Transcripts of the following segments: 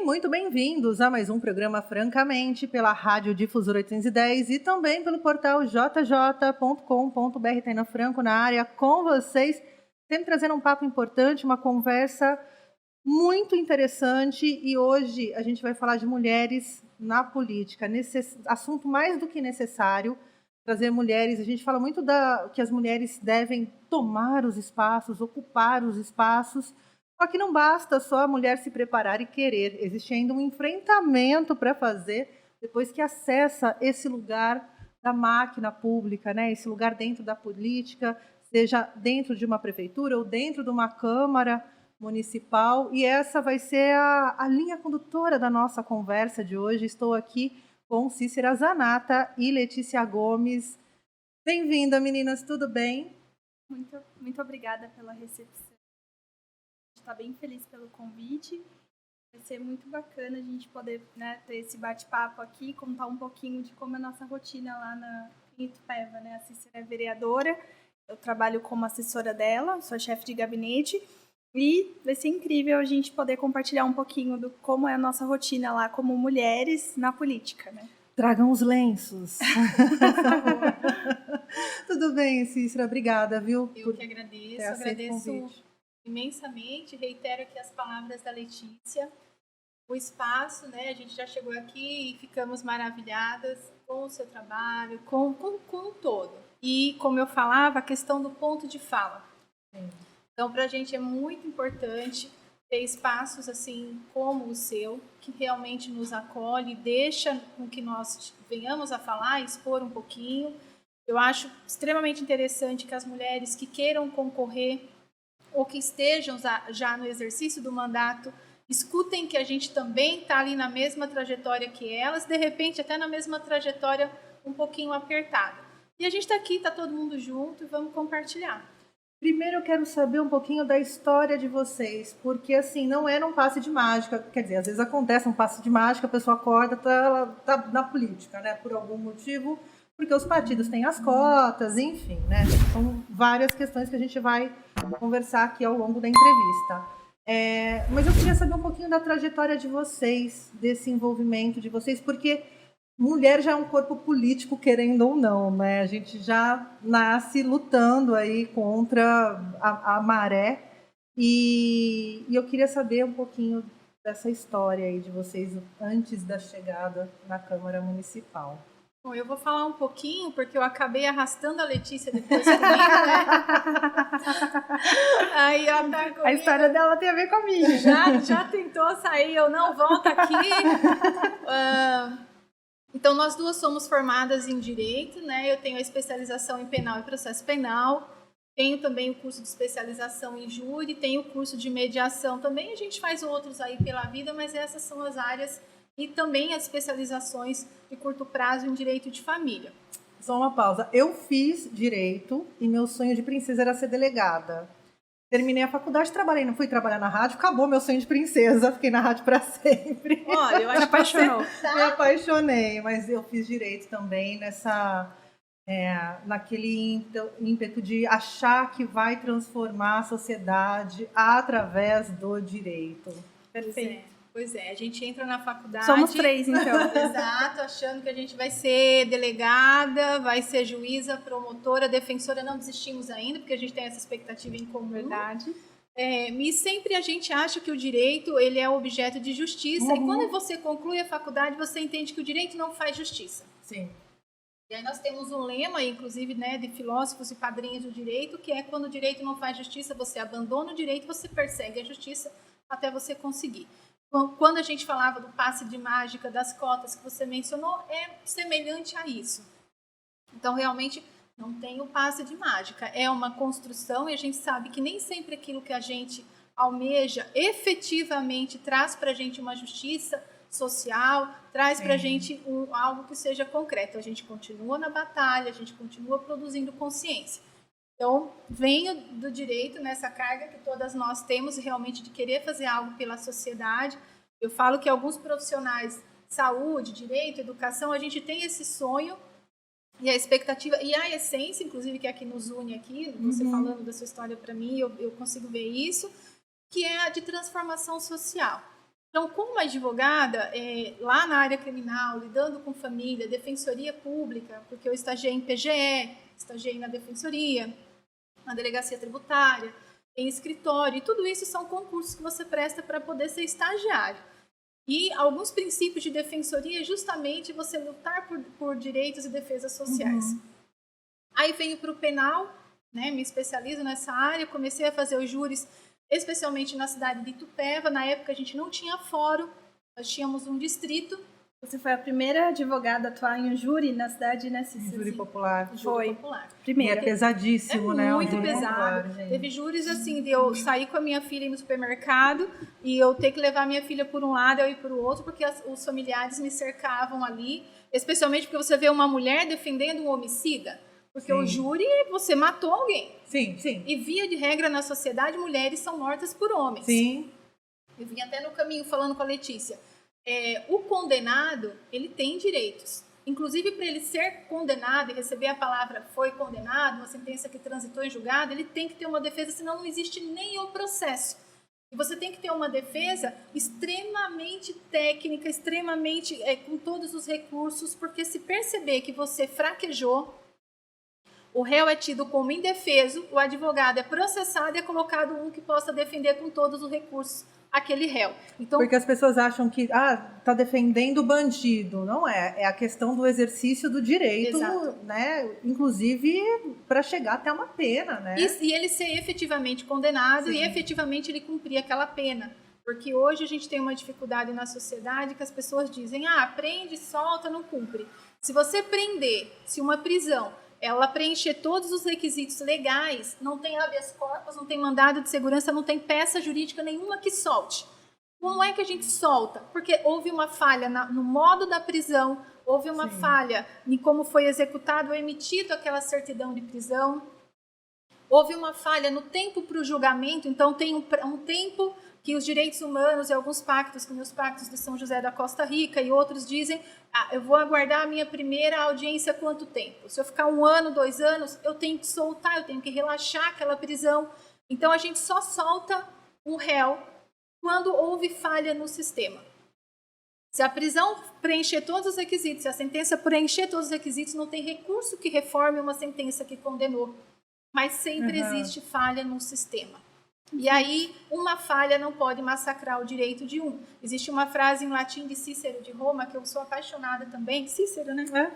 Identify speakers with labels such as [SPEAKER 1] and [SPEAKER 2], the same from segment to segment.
[SPEAKER 1] muito bem-vindos a mais um programa Francamente pela Rádio Difusora 810 e também pelo portal jj.com.br. Taina Franco na área com vocês, sempre trazendo um papo importante, uma conversa muito interessante, e hoje a gente vai falar de mulheres na política, assunto mais do que necessário, trazer mulheres. A gente fala muito que as mulheres devem tomar os espaços, ocupar os espaços. Só que não basta só a mulher se preparar e querer, existe ainda um enfrentamento para fazer depois que acessa esse lugar da máquina pública, né? Esse lugar dentro da política, seja dentro de uma prefeitura ou dentro de uma Câmara Municipal. E essa vai ser a linha condutora da nossa conversa de hoje. Estou aqui com Cícera Zanata e Letícia Gomes. Bem-vinda, meninas, tudo bem?
[SPEAKER 2] Muito obrigada pela recepção. Está bem feliz pelo convite. Vai ser muito bacana a gente poder, né, ter esse bate-papo aqui, contar um pouquinho de como é a nossa rotina lá em Itupeva, né? A Cícera é vereadora, eu trabalho como assessora dela, sou chefe de gabinete, e vai ser incrível a gente poder compartilhar um pouquinho do como é a nossa rotina lá como mulheres na política, né?
[SPEAKER 1] Tragam os lenços.
[SPEAKER 2] Por favor.
[SPEAKER 1] Tudo bem, Cícera, obrigada, viu?
[SPEAKER 3] Eu que agradeço imensamente, reitero aqui as palavras da Letícia, o espaço, né, a gente já chegou aqui e ficamos maravilhadas com o seu trabalho, com o todo. E, como eu falava, a questão do ponto de fala. Sim. Então, para a gente é muito importante ter espaços assim como o seu, que realmente nos acolhe, deixa com que nós venhamos a falar, expor um pouquinho. Eu acho extremamente interessante que as mulheres que queiram concorrer ou que estejam já no exercício do mandato, escutem que a gente também está ali na mesma trajetória que elas, de repente até na mesma trajetória um pouquinho apertada. E a gente está aqui, está todo mundo junto e vamos compartilhar.
[SPEAKER 1] Primeiro eu quero saber um pouquinho da história de vocês, porque assim, não é num passe de mágica, quer dizer, às vezes acontece um passe de mágica, a pessoa acorda, tá na política, né, por algum motivo, porque os partidos têm as cotas, enfim, né? São várias questões que a gente vai conversar aqui ao longo da entrevista. Mas eu queria saber um pouquinho da trajetória de vocês, desse envolvimento de vocês, porque mulher já é um corpo político, querendo ou não, né? A gente já nasce lutando aí contra a maré, e eu queria saber um pouquinho dessa história aí de vocês antes da chegada na Câmara Municipal.
[SPEAKER 3] Bom, eu vou falar um pouquinho, porque eu acabei arrastando a Letícia depois comigo, né? Aí ela tá comigo.
[SPEAKER 2] A história dela tem a ver comigo.
[SPEAKER 3] Já tentou sair, eu não, volto aqui. Então, nós duas somos formadas em Direito, né? Eu tenho a especialização em Penal e Processo Penal, tenho também o curso de especialização em Júri, tenho o curso de Mediação também, a gente faz outros aí pela vida, mas essas são as áreas e também as especializações de curto prazo em Direito de Família.
[SPEAKER 1] Só uma pausa. Eu fiz Direito e meu sonho de princesa era ser delegada. Terminei a faculdade, fui trabalhar na rádio, acabou meu sonho de princesa, fiquei na rádio para sempre.
[SPEAKER 3] Olha, eu acho que
[SPEAKER 1] me apaixonei, mas eu fiz Direito também naquele ímpeto de achar que vai transformar a sociedade através do direito.
[SPEAKER 3] Perfeito. Pois é, a gente entra na faculdade...
[SPEAKER 2] Somos três, então.
[SPEAKER 3] Exato, achando que a gente vai ser delegada, vai ser juíza, promotora, defensora. Não desistimos ainda, porque a gente tem essa expectativa em comum.
[SPEAKER 2] Verdade.
[SPEAKER 3] E sempre a gente acha que o direito ele é objeto de justiça. Uhum. E quando você conclui a faculdade, você entende que o direito não faz justiça.
[SPEAKER 1] Sim.
[SPEAKER 3] E aí nós temos um lema, inclusive, né, de filósofos e padrinhos do direito, que é: quando o direito não faz justiça, você abandona o direito, você persegue a justiça até você conseguir. Quando a gente falava do passe de mágica, das cotas que você mencionou, é semelhante a isso. Então, realmente, não tem o passe de mágica. É uma construção e a gente sabe que nem sempre aquilo que a gente almeja efetivamente traz para a gente uma justiça social, traz para a gente algo que seja concreto. A gente continua na batalha, a gente continua produzindo consciência. Então, venho do direito nessa carga que todas nós temos, realmente de querer fazer algo pela sociedade. Eu falo que alguns profissionais, saúde, direito, educação, a gente tem esse sonho e a expectativa, e a essência, inclusive, que é a que nos une aqui, você falando da sua história para mim, eu consigo ver isso, que é a de transformação social. Então, como advogada, lá na área criminal, lidando com família, defensoria pública, porque eu estagiei em PGE, estagiei na defensoria, na delegacia tributária, em escritório, e tudo isso são concursos que você presta para poder ser estagiário. E alguns princípios de defensoria é justamente você lutar por direitos e defesas sociais. Aí venho para o penal, né, me especializo nessa área, comecei a fazer os júris, especialmente na cidade de Itupeva. Na época a gente não tinha fórum, nós tínhamos um distrito.
[SPEAKER 2] Você foi a primeira advogada a atuar em um júri na cidade, né, Cícera?
[SPEAKER 1] Júri popular.
[SPEAKER 3] Júri popular.
[SPEAKER 1] Primeira. É pesadíssimo, né?
[SPEAKER 3] Muito pesado. Popular, teve júris assim, de eu sair com a minha filha no supermercado e eu ter que levar minha filha por um lado e eu ir por outro, porque os familiares me cercavam ali, especialmente porque você vê uma mulher defendendo um homicida. Porque o júri, você matou alguém.
[SPEAKER 1] Sim, sim.
[SPEAKER 3] E via de regra na sociedade, mulheres são mortas por homens.
[SPEAKER 1] Sim.
[SPEAKER 3] Eu vim até no caminho falando com a Letícia. O condenado, ele tem direitos. Inclusive, para ele ser condenado e receber a palavra foi condenado, uma sentença que transitou em julgado, ele tem que ter uma defesa, senão não existe nem o processo. E você tem que ter uma defesa extremamente técnica, extremamente com todos os recursos, porque se perceber que você fraquejou, o réu é tido como indefeso, o advogado é processado e é colocado um que possa defender com todos os recursos aquele réu. Então,
[SPEAKER 1] porque as pessoas acham que tá defendendo o bandido. Não é. É a questão do exercício do direito, né? Inclusive para chegar até uma pena, né?
[SPEAKER 3] E ele ser efetivamente condenado e efetivamente ele cumprir aquela pena. Porque hoje a gente tem uma dificuldade na sociedade que as pessoas dizem, prende, solta, não cumpre. Se você prender, se uma prisão ela preencher todos os requisitos legais, não tem habeas corpus, não tem mandado de segurança, não tem peça jurídica nenhuma que solte. Como é que a gente solta? Porque houve uma falha no modo da prisão, houve uma falha em como foi executado ou emitido aquela certidão de prisão, houve uma falha no tempo para o julgamento, então tem um tempo que os direitos humanos e alguns pactos, como os pactos de São José da Costa Rica e outros dizem, eu vou aguardar a minha primeira audiência quanto tempo? Se eu ficar 1 ano, 2 anos, eu tenho que soltar, eu tenho que relaxar aquela prisão. Então, a gente só solta um réu quando houve falha no sistema. Se a prisão preencher todos os requisitos, se a sentença preencher todos os requisitos, não tem recurso que reforme uma sentença que condenou. Mas sempre existe falha no sistema. E aí, uma falha não pode massacrar o direito de um. Existe uma frase em latim de Cícero de Roma, que eu sou apaixonada também. Cícero, né?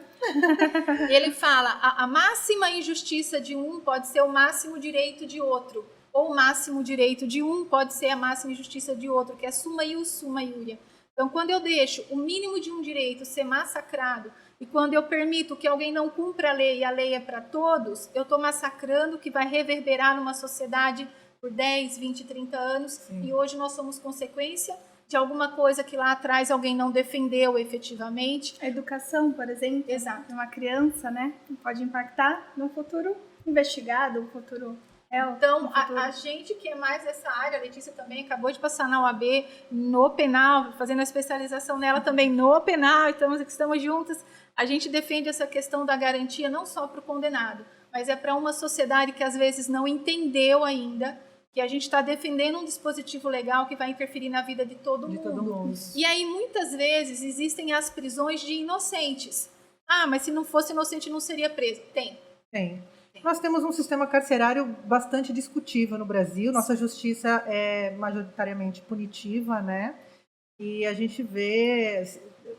[SPEAKER 3] Ele fala, a máxima injustiça de um pode ser o máximo direito de outro. Ou o máximo direito de um pode ser a máxima injustiça de outro, que é summa ius, summa iuria. Então, quando eu deixo o mínimo de um direito ser massacrado, e quando eu permito que alguém não cumpra a lei e a lei é para todos, eu estou massacrando o que vai reverberar numa sociedade por 10, 20, 30 anos, e hoje nós somos consequência de alguma coisa que lá atrás alguém não defendeu efetivamente.
[SPEAKER 2] A educação, por exemplo,
[SPEAKER 3] exato,
[SPEAKER 2] uma criança, né, pode impactar no futuro investigado, no futuro...
[SPEAKER 3] Então, a gente que é mais dessa área, a Letícia também acabou de passar na UAB, no penal, fazendo a especialização nela também no penal, estamos juntas, a gente defende essa questão da garantia não só para o condenado, mas é para uma sociedade que às vezes não entendeu ainda que a gente está defendendo um dispositivo legal que vai interferir na vida de todo mundo. E aí, muitas vezes, existem as prisões de inocentes. Mas se não fosse inocente, não seria preso. Tem.
[SPEAKER 1] Nós temos um sistema carcerário bastante discutível no Brasil. Nossa justiça é majoritariamente punitiva, né? E a gente vê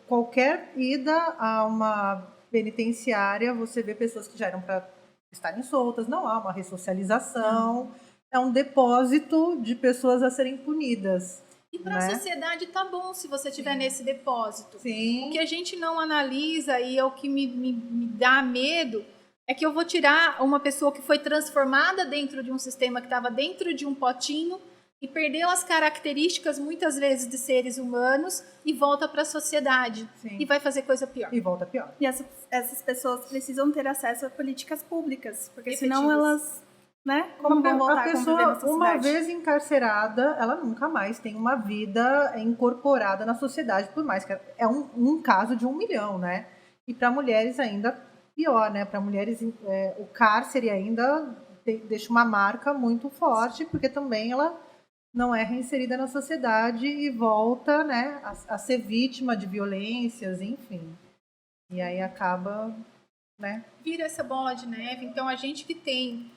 [SPEAKER 1] qualquer ida a uma penitenciária, você vê pessoas que já eram para estarem soltas, não há uma ressocialização, é um depósito de pessoas a serem punidas.
[SPEAKER 3] E para a sociedade tá bom se você estiver nesse depósito.
[SPEAKER 1] Sim.
[SPEAKER 3] O que a gente não analisa e é o que me dá medo é que eu vou tirar uma pessoa que foi transformada dentro de um sistema que estava dentro de um potinho e perdeu as características, muitas vezes, de seres humanos e volta para a sociedade. E vai fazer coisa pior.
[SPEAKER 1] E volta pior.
[SPEAKER 2] E essas pessoas precisam ter acesso a políticas públicas, porque senão elas, né, como vão voltar a conviver na sociedade?
[SPEAKER 1] Uma vez encarcerada, ela nunca mais tem uma vida incorporada na sociedade, por mais que é um caso de 1 milhão, né? E para mulheres ainda pior, né? Para mulheres, o cárcere ainda deixa uma marca muito forte, porque também ela não é reinserida na sociedade e volta, né, a ser vítima de violências, enfim. E aí acaba, né?
[SPEAKER 3] Vira essa bola de neve. Então, a gente que tem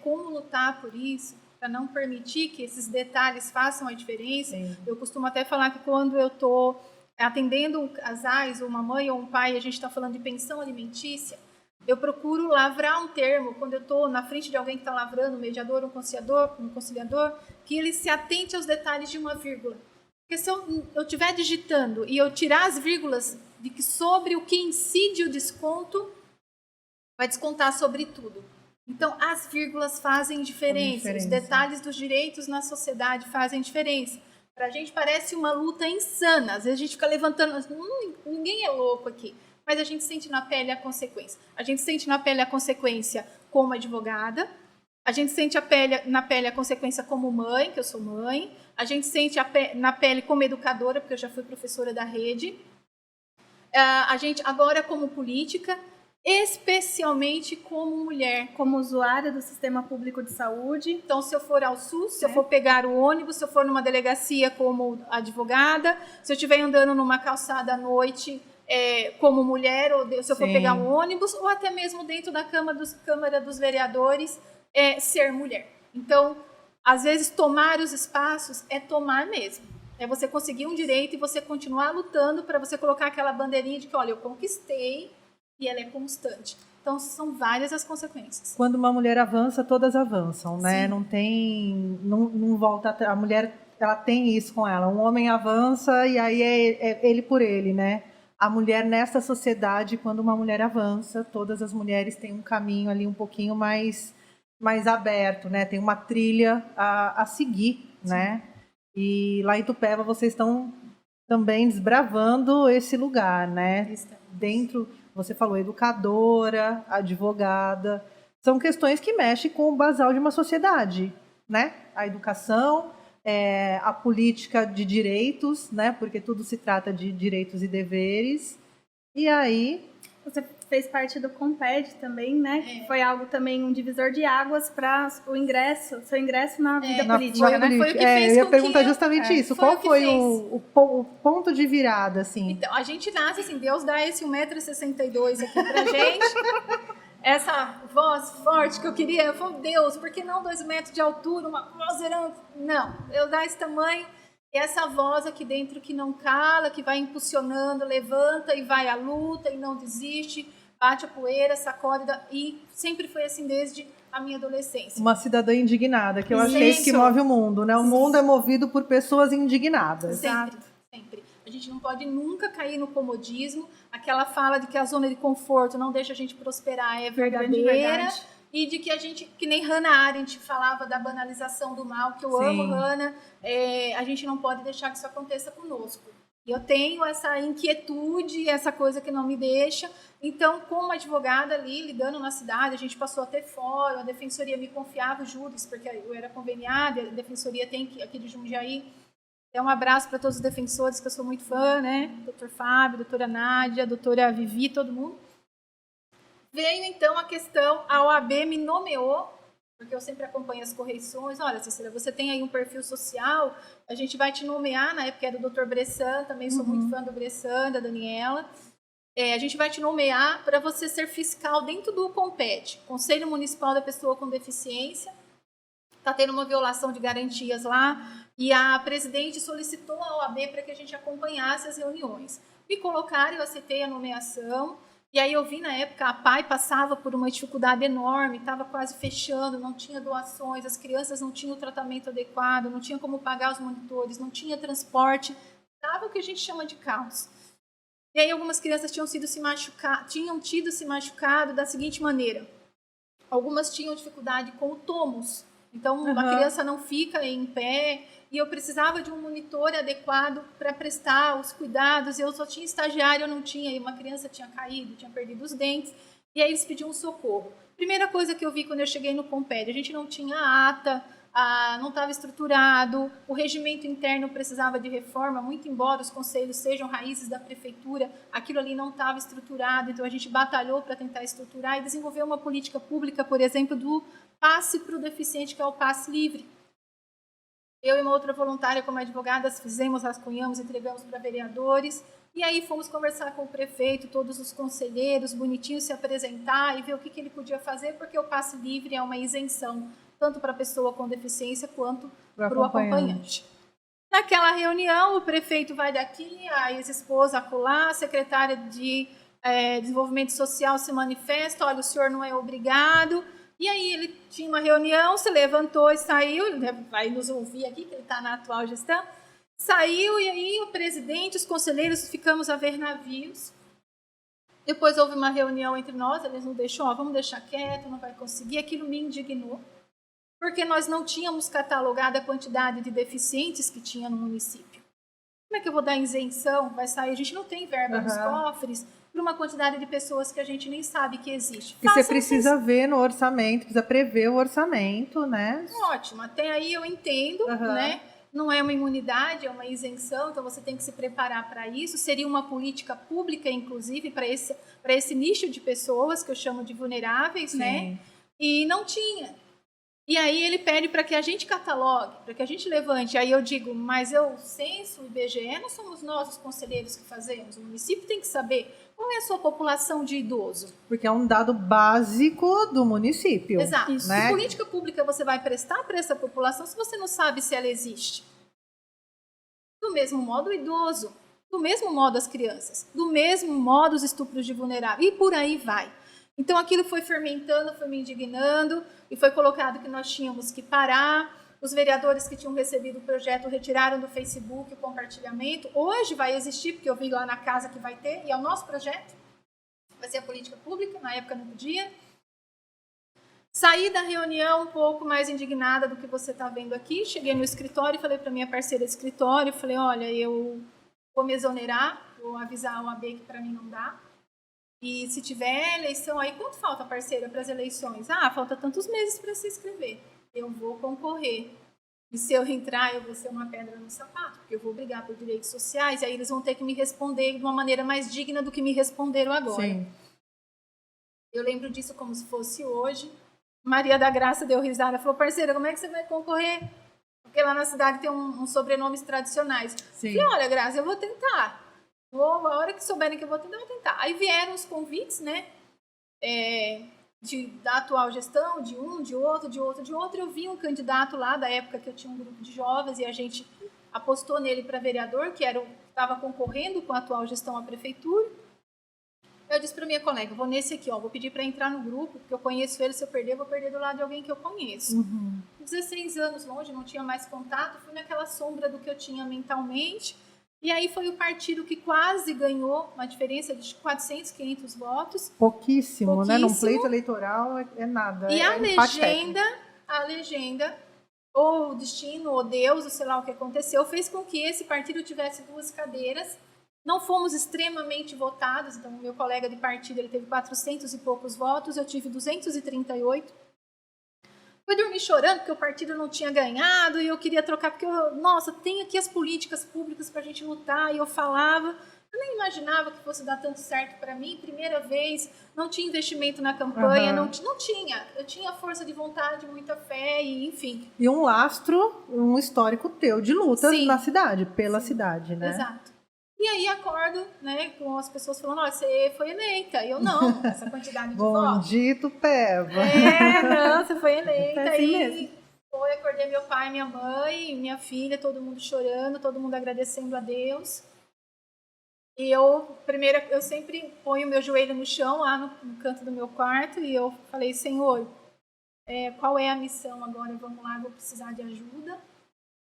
[SPEAKER 3] como lutar por isso, para não permitir que esses detalhes façam a diferença.
[SPEAKER 1] Sim.
[SPEAKER 3] Eu costumo até falar que quando eu estou atendendo casais, ou uma mãe ou um pai, a gente está falando de pensão alimentícia, eu procuro lavrar um termo, quando eu estou na frente de alguém que está lavrando, um mediador, um conciliador, que ele se atente aos detalhes de uma vírgula. Porque se eu estiver digitando e eu tirar as vírgulas de que sobre o que incide o desconto, vai descontar sobre tudo. Então, as vírgulas fazem diferença. Os detalhes dos direitos na sociedade fazem diferença. Para a gente parece uma luta insana. Às vezes a gente fica levantando, ninguém é louco aqui. Mas a gente sente na pele a consequência. A gente sente na pele a consequência como advogada. A gente sente na pele a consequência como mãe, que eu sou mãe. A gente sente na pele como educadora, porque eu já fui professora da rede. A gente agora como política, especialmente como mulher.
[SPEAKER 2] Como usuária do sistema público de saúde.
[SPEAKER 3] Então, se eu for ao SUS, se eu for pegar o ônibus, se eu for numa delegacia como advogada, se eu estiver andando numa calçada à noite como mulher, ou se eu for pegar um ônibus, ou até mesmo dentro da Câmara dos Vereadores, ser mulher. Então, às vezes, tomar os espaços é tomar mesmo. É você conseguir um direito e você continuar lutando para você colocar aquela bandeirinha de que, olha, eu conquistei e ela é constante. Então, são várias as consequências.
[SPEAKER 1] Quando uma mulher avança, todas avançam, né?
[SPEAKER 3] Sim.
[SPEAKER 1] Não tem... Não volta... A mulher, ela tem isso com ela. Um homem avança e aí é ele por ele, né? A mulher, nessa sociedade, quando uma mulher avança, todas as mulheres têm um caminho ali um pouquinho mais aberto, né? Tem uma trilha a seguir,
[SPEAKER 3] Sim.
[SPEAKER 1] né? E lá em Itupeva, vocês estão também desbravando esse lugar, né? Dentro... Você falou educadora, advogada. São questões que mexem com o basal de uma sociedade, né? A educação, a política de direitos, né? Porque tudo se trata de direitos e deveres. E aí...
[SPEAKER 2] Você fez parte do Comped também, né? Que foi algo também, um divisor de águas para seu ingresso na vida política, né?
[SPEAKER 3] Foi o que fez
[SPEAKER 1] eu ia
[SPEAKER 3] com
[SPEAKER 1] perguntar
[SPEAKER 3] que
[SPEAKER 1] justamente isso.
[SPEAKER 3] foi
[SPEAKER 1] Qual foi o ponto de virada, assim?
[SPEAKER 3] Então, a gente nasce assim, Deus dá esse 1,62 m aqui pra gente. Essa voz forte que eu queria, eu falei, Deus, por que não 2 metros de altura, uma voz... Não, eu dar esse tamanho... E essa voz aqui dentro que não cala, que vai impulsionando, levanta e vai à luta e não desiste, bate a poeira, sacode, e sempre foi assim desde a minha adolescência.
[SPEAKER 1] Uma cidadã indignada, que eu acho que é isso que move o mundo, né? O mundo é movido por pessoas indignadas.
[SPEAKER 3] Sempre, sempre. A gente não pode nunca cair no comodismo. Aquela fala de que a zona de conforto não deixa a gente prosperar é verdadeira.
[SPEAKER 2] Verdade.
[SPEAKER 3] E de que a gente, que nem Hannah Arendt falava da banalização do mal, que eu amo Hannah, a gente não pode deixar que isso aconteça conosco. E eu tenho essa inquietude, essa coisa que não me deixa. Então, como advogada ali, lidando na cidade, a gente passou a ter fórum, a defensoria me confiava os júris, porque eu era conveniada, a defensoria tem aqui de Jundiaí. Então, um abraço para todos os defensores, que eu sou muito fã, né? Doutor Fábio, doutora Nádia, doutora Vivi, todo mundo. Veio, então, a questão, a OAB me nomeou, porque eu sempre acompanho as correições. Olha, Cecília, você tem aí um perfil social, a gente vai te nomear, na época era do Dr. Bressan, também sou muito fã do Bressan, da Daniela. A gente vai te nomear para você ser fiscal dentro do CONPED, Conselho Municipal da Pessoa com Deficiência. Está tendo uma violação de garantias lá, e a presidente solicitou a OAB para que a gente acompanhasse as reuniões. Me colocaram, eu aceitei a nomeação. E aí eu vi na época, a PAI passava por uma dificuldade enorme, estava quase fechando, não tinha doações, as crianças não tinham o tratamento adequado, não tinha como pagar os monitores, não tinha transporte, estava o que a gente chama de caos. E aí algumas crianças tinham tido se machucado da seguinte maneira. Algumas tinham dificuldade com o tômus. Então, a criança não fica em pé, e eu precisava de um monitor adequado para prestar os cuidados. Eu só tinha estagiário, eu não tinha, e uma criança tinha caído, tinha perdido os dentes, e aí eles pediam socorro. Primeira coisa que eu vi quando eu cheguei no Comped, a gente não tinha ata, não estava estruturado, o regimento interno precisava de reforma, muito embora os conselhos sejam raízes da prefeitura, aquilo ali não estava estruturado, então a gente batalhou para tentar estruturar e desenvolver uma política pública, por exemplo, do passe para o deficiente, que é o passe livre. Eu e uma outra voluntária como advogadas fizemos, rascunhamos, entregamos para vereadores. E aí fomos conversar com o prefeito, todos os conselheiros, bonitinho se apresentar e ver o que ele podia fazer, porque o passe livre é uma isenção, tanto para a pessoa com deficiência quanto para o acompanhante. Naquela reunião, o prefeito vai daqui, a ex-esposa acolá, a secretária de Desenvolvimento Social se manifesta, olha, o senhor não é obrigado. E aí ele tinha uma reunião, se levantou e saiu, ele vai nos ouvir aqui, que ele está na atual gestão. Saiu e aí o presidente, os conselheiros, ficamos a ver navios. Depois houve uma reunião entre nós, eles nos deixou, vamos deixar quieto, não vai conseguir. Aquilo me indignou, porque nós não tínhamos catalogado a quantidade de deficientes que tinha no município. Como é que eu vou dar isenção? Vai sair, a gente não tem verba nos cofres para uma quantidade de pessoas que a gente nem sabe que existe.
[SPEAKER 1] E você precisa ver no orçamento, precisa prever o orçamento, né?
[SPEAKER 3] Ótimo, até aí eu entendo, né? Não é uma imunidade, é uma isenção, então você tem que se preparar para isso. Seria uma política pública, inclusive, para esse nicho de pessoas que eu chamo de vulneráveis, né? E não tinha. E aí ele pede para que a gente catalogue, para que a gente levante. Aí eu digo, mas o censo, o IBGE, não somos nós os conselheiros que fazemos. O município tem que saber qual é a sua população de idoso.
[SPEAKER 1] Porque é um dado básico do município.
[SPEAKER 3] Exato.
[SPEAKER 1] Né?
[SPEAKER 3] Que política pública você vai prestar para essa população se você não sabe se ela existe? Do mesmo modo o idoso, do mesmo modo as crianças, do mesmo modo os estupros de vulneráveis, e por aí vai. Então aquilo foi fermentando, foi me indignando, e foi colocado que nós tínhamos que parar. Os vereadores que tinham recebido o projeto retiraram do Facebook o compartilhamento. Hoje vai existir, porque eu vi lá na casa que vai ter, e é o nosso projeto. Vai ser a política pública, na época não podia. Saí da reunião um pouco mais indignada do que você está vendo aqui. Cheguei no escritório e falei para minha parceira de escritório, falei, olha, eu vou me exonerar, vou avisar a OAB que para mim não dá. E se tiver eleição, aí quanto falta, parceira, para as eleições? Falta tantos meses para se inscrever. Eu vou concorrer. E se eu entrar, eu vou ser uma pedra no sapato, porque eu vou brigar por direitos sociais, e aí eles vão ter que me responder de uma maneira mais digna do que me responderam agora.
[SPEAKER 1] Sim.
[SPEAKER 3] Eu lembro disso como se fosse hoje. Maria da Graça deu risada, falou, parceira, como é que você vai concorrer? Porque lá na cidade tem uns sobrenomes tradicionais.
[SPEAKER 1] Sim.
[SPEAKER 3] Falei, olha, Graça, eu vou tentar. A hora que souberem que eu vou tentar, eu vou tentar. Aí vieram os convites, né? Da atual gestão, de um, de outro. Eu vi um candidato lá da época que eu tinha um grupo de jovens e a gente apostou nele para vereador, que estava concorrendo com a atual gestão à prefeitura. Eu disse para minha colega, vou nesse aqui, vou pedir para entrar no grupo, porque eu conheço ele, se eu perder, vou perder do lado de alguém que eu conheço. 16 anos longe, não tinha mais contato, fui naquela sombra do que eu tinha mentalmente. E aí foi o partido que quase ganhou, uma diferença de 400, 500 votos.
[SPEAKER 1] Pouquíssimo, né? Num pleito eleitoral é nada.
[SPEAKER 3] E a legenda, ou o destino, ou Deus, ou sei lá o que aconteceu, fez com que esse partido tivesse 2 cadeiras. Não fomos extremamente votados, então o meu colega de partido ele teve 400 e poucos votos, eu tive 238. Fui dormir chorando porque o partido não tinha ganhado e eu queria trocar, porque, tem aqui as políticas públicas para a gente lutar, e eu falava. Eu nem imaginava que fosse dar tanto certo para mim, primeira vez, não tinha investimento na campanha, não tinha. Eu tinha força de vontade, muita fé, e enfim.
[SPEAKER 1] E um lastro, um histórico teu de luta na cidade, pela cidade, né?
[SPEAKER 3] Exato. E aí acordo, né, com as pessoas falando, você foi eleita. E eu, não, essa quantidade de votos.
[SPEAKER 1] Bondito Peva.
[SPEAKER 3] Você foi eleita. Acordei meu pai, minha mãe, minha filha, todo mundo chorando, todo mundo agradecendo a Deus. E eu sempre ponho meu joelho no chão, lá no canto do meu quarto, e eu falei, Senhor, qual é a missão agora? Vamos lá, vou precisar de ajuda.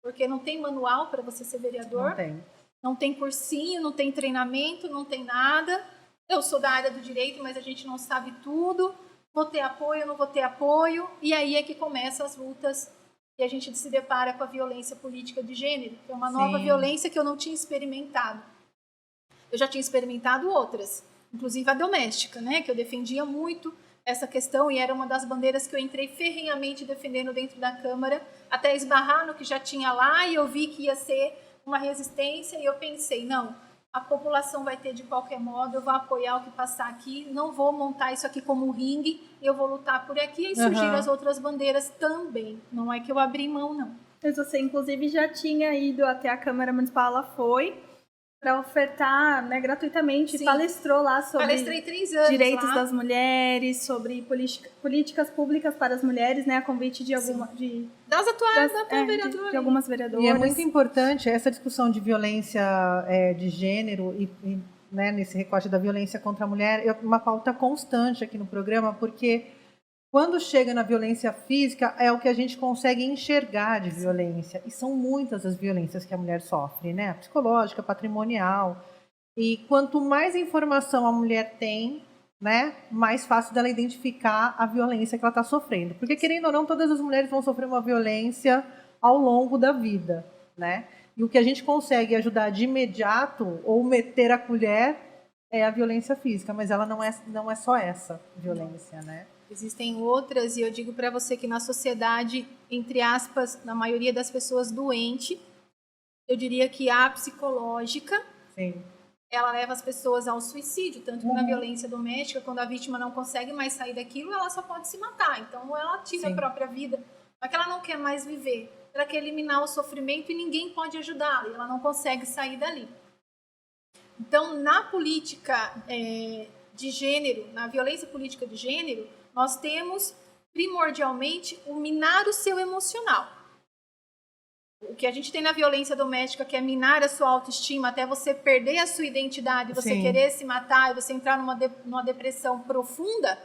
[SPEAKER 3] Porque não tem manual para você ser vereador.
[SPEAKER 1] Não tem.
[SPEAKER 3] Não tem cursinho, não tem treinamento, não tem nada. Eu sou da área do direito, mas a gente não sabe tudo. Vou ter apoio, não vou ter apoio. E aí é que começam as lutas e a gente se depara com a violência política de gênero, que é uma nova violência que eu não tinha experimentado. Eu já tinha experimentado outras, inclusive a doméstica, né, que eu defendia muito essa questão e era uma das bandeiras que eu entrei ferrenhamente defendendo dentro da Câmara, até esbarrar no que já tinha lá, e eu vi que ia ser uma resistência, e eu pensei, não, a população vai ter de qualquer modo, eu vou apoiar o que passar aqui, não vou montar isso aqui como um ringue, eu vou lutar por aqui, e surgiram as outras bandeiras também, não é que eu abri mão, não.
[SPEAKER 2] Mas você, inclusive, já tinha ido até a Câmara Municipal, ela foi, para ofertar, né, gratuitamente,
[SPEAKER 3] Sim.
[SPEAKER 2] Palestrou lá sobre
[SPEAKER 3] Palestrei 3 anos
[SPEAKER 2] direitos
[SPEAKER 3] lá.
[SPEAKER 2] das mulheres, sobre políticas públicas para as mulheres, né, a convite de alguma...
[SPEAKER 3] Das atuais, da atual vereadora.
[SPEAKER 2] De algumas vereadoras.
[SPEAKER 1] E é muito importante essa discussão de violência de gênero e né, nesse recorte da violência contra a mulher, é uma pauta constante aqui no programa, porque quando chega na violência física, é o que a gente consegue enxergar de violência. E são muitas as violências que a mulher sofre, né? Psicológica, patrimonial. E quanto mais informação a mulher tem, né, mais fácil dela identificar a violência que ela está sofrendo. Porque, querendo ou não, todas as mulheres vão sofrer uma violência ao longo da vida, né? E o que a gente consegue ajudar de imediato ou meter a colher é a violência física, mas ela não é só essa violência, né?
[SPEAKER 3] Existem outras, e eu digo para você que na sociedade, entre aspas, na maioria das pessoas doente, eu diria que a psicológica,
[SPEAKER 1] Sim.
[SPEAKER 3] ela leva as pessoas ao suicídio, tanto que na violência doméstica, quando a vítima não consegue mais sair daquilo, ela só pode se matar. Então, ela tira a própria vida, porque ela não quer mais viver. Ela quer eliminar o sofrimento e ninguém pode ajudá-la, e ela não consegue sair dali. Então, na política de gênero, na violência política de gênero, nós temos, primordialmente, o minar o seu emocional. O que a gente tem na violência doméstica, que é minar a sua autoestima, até você perder a sua identidade, você
[SPEAKER 1] Sim.
[SPEAKER 3] querer se matar, e você entrar numa depressão profunda.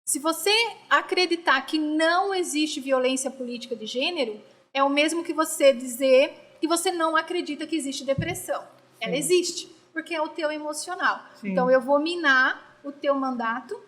[SPEAKER 3] Se você acreditar que não existe violência política de gênero, é o mesmo que você dizer que você não acredita que existe depressão. Ela existe, porque é o teu emocional.
[SPEAKER 1] Sim.
[SPEAKER 3] Então, eu vou minar o teu mandato,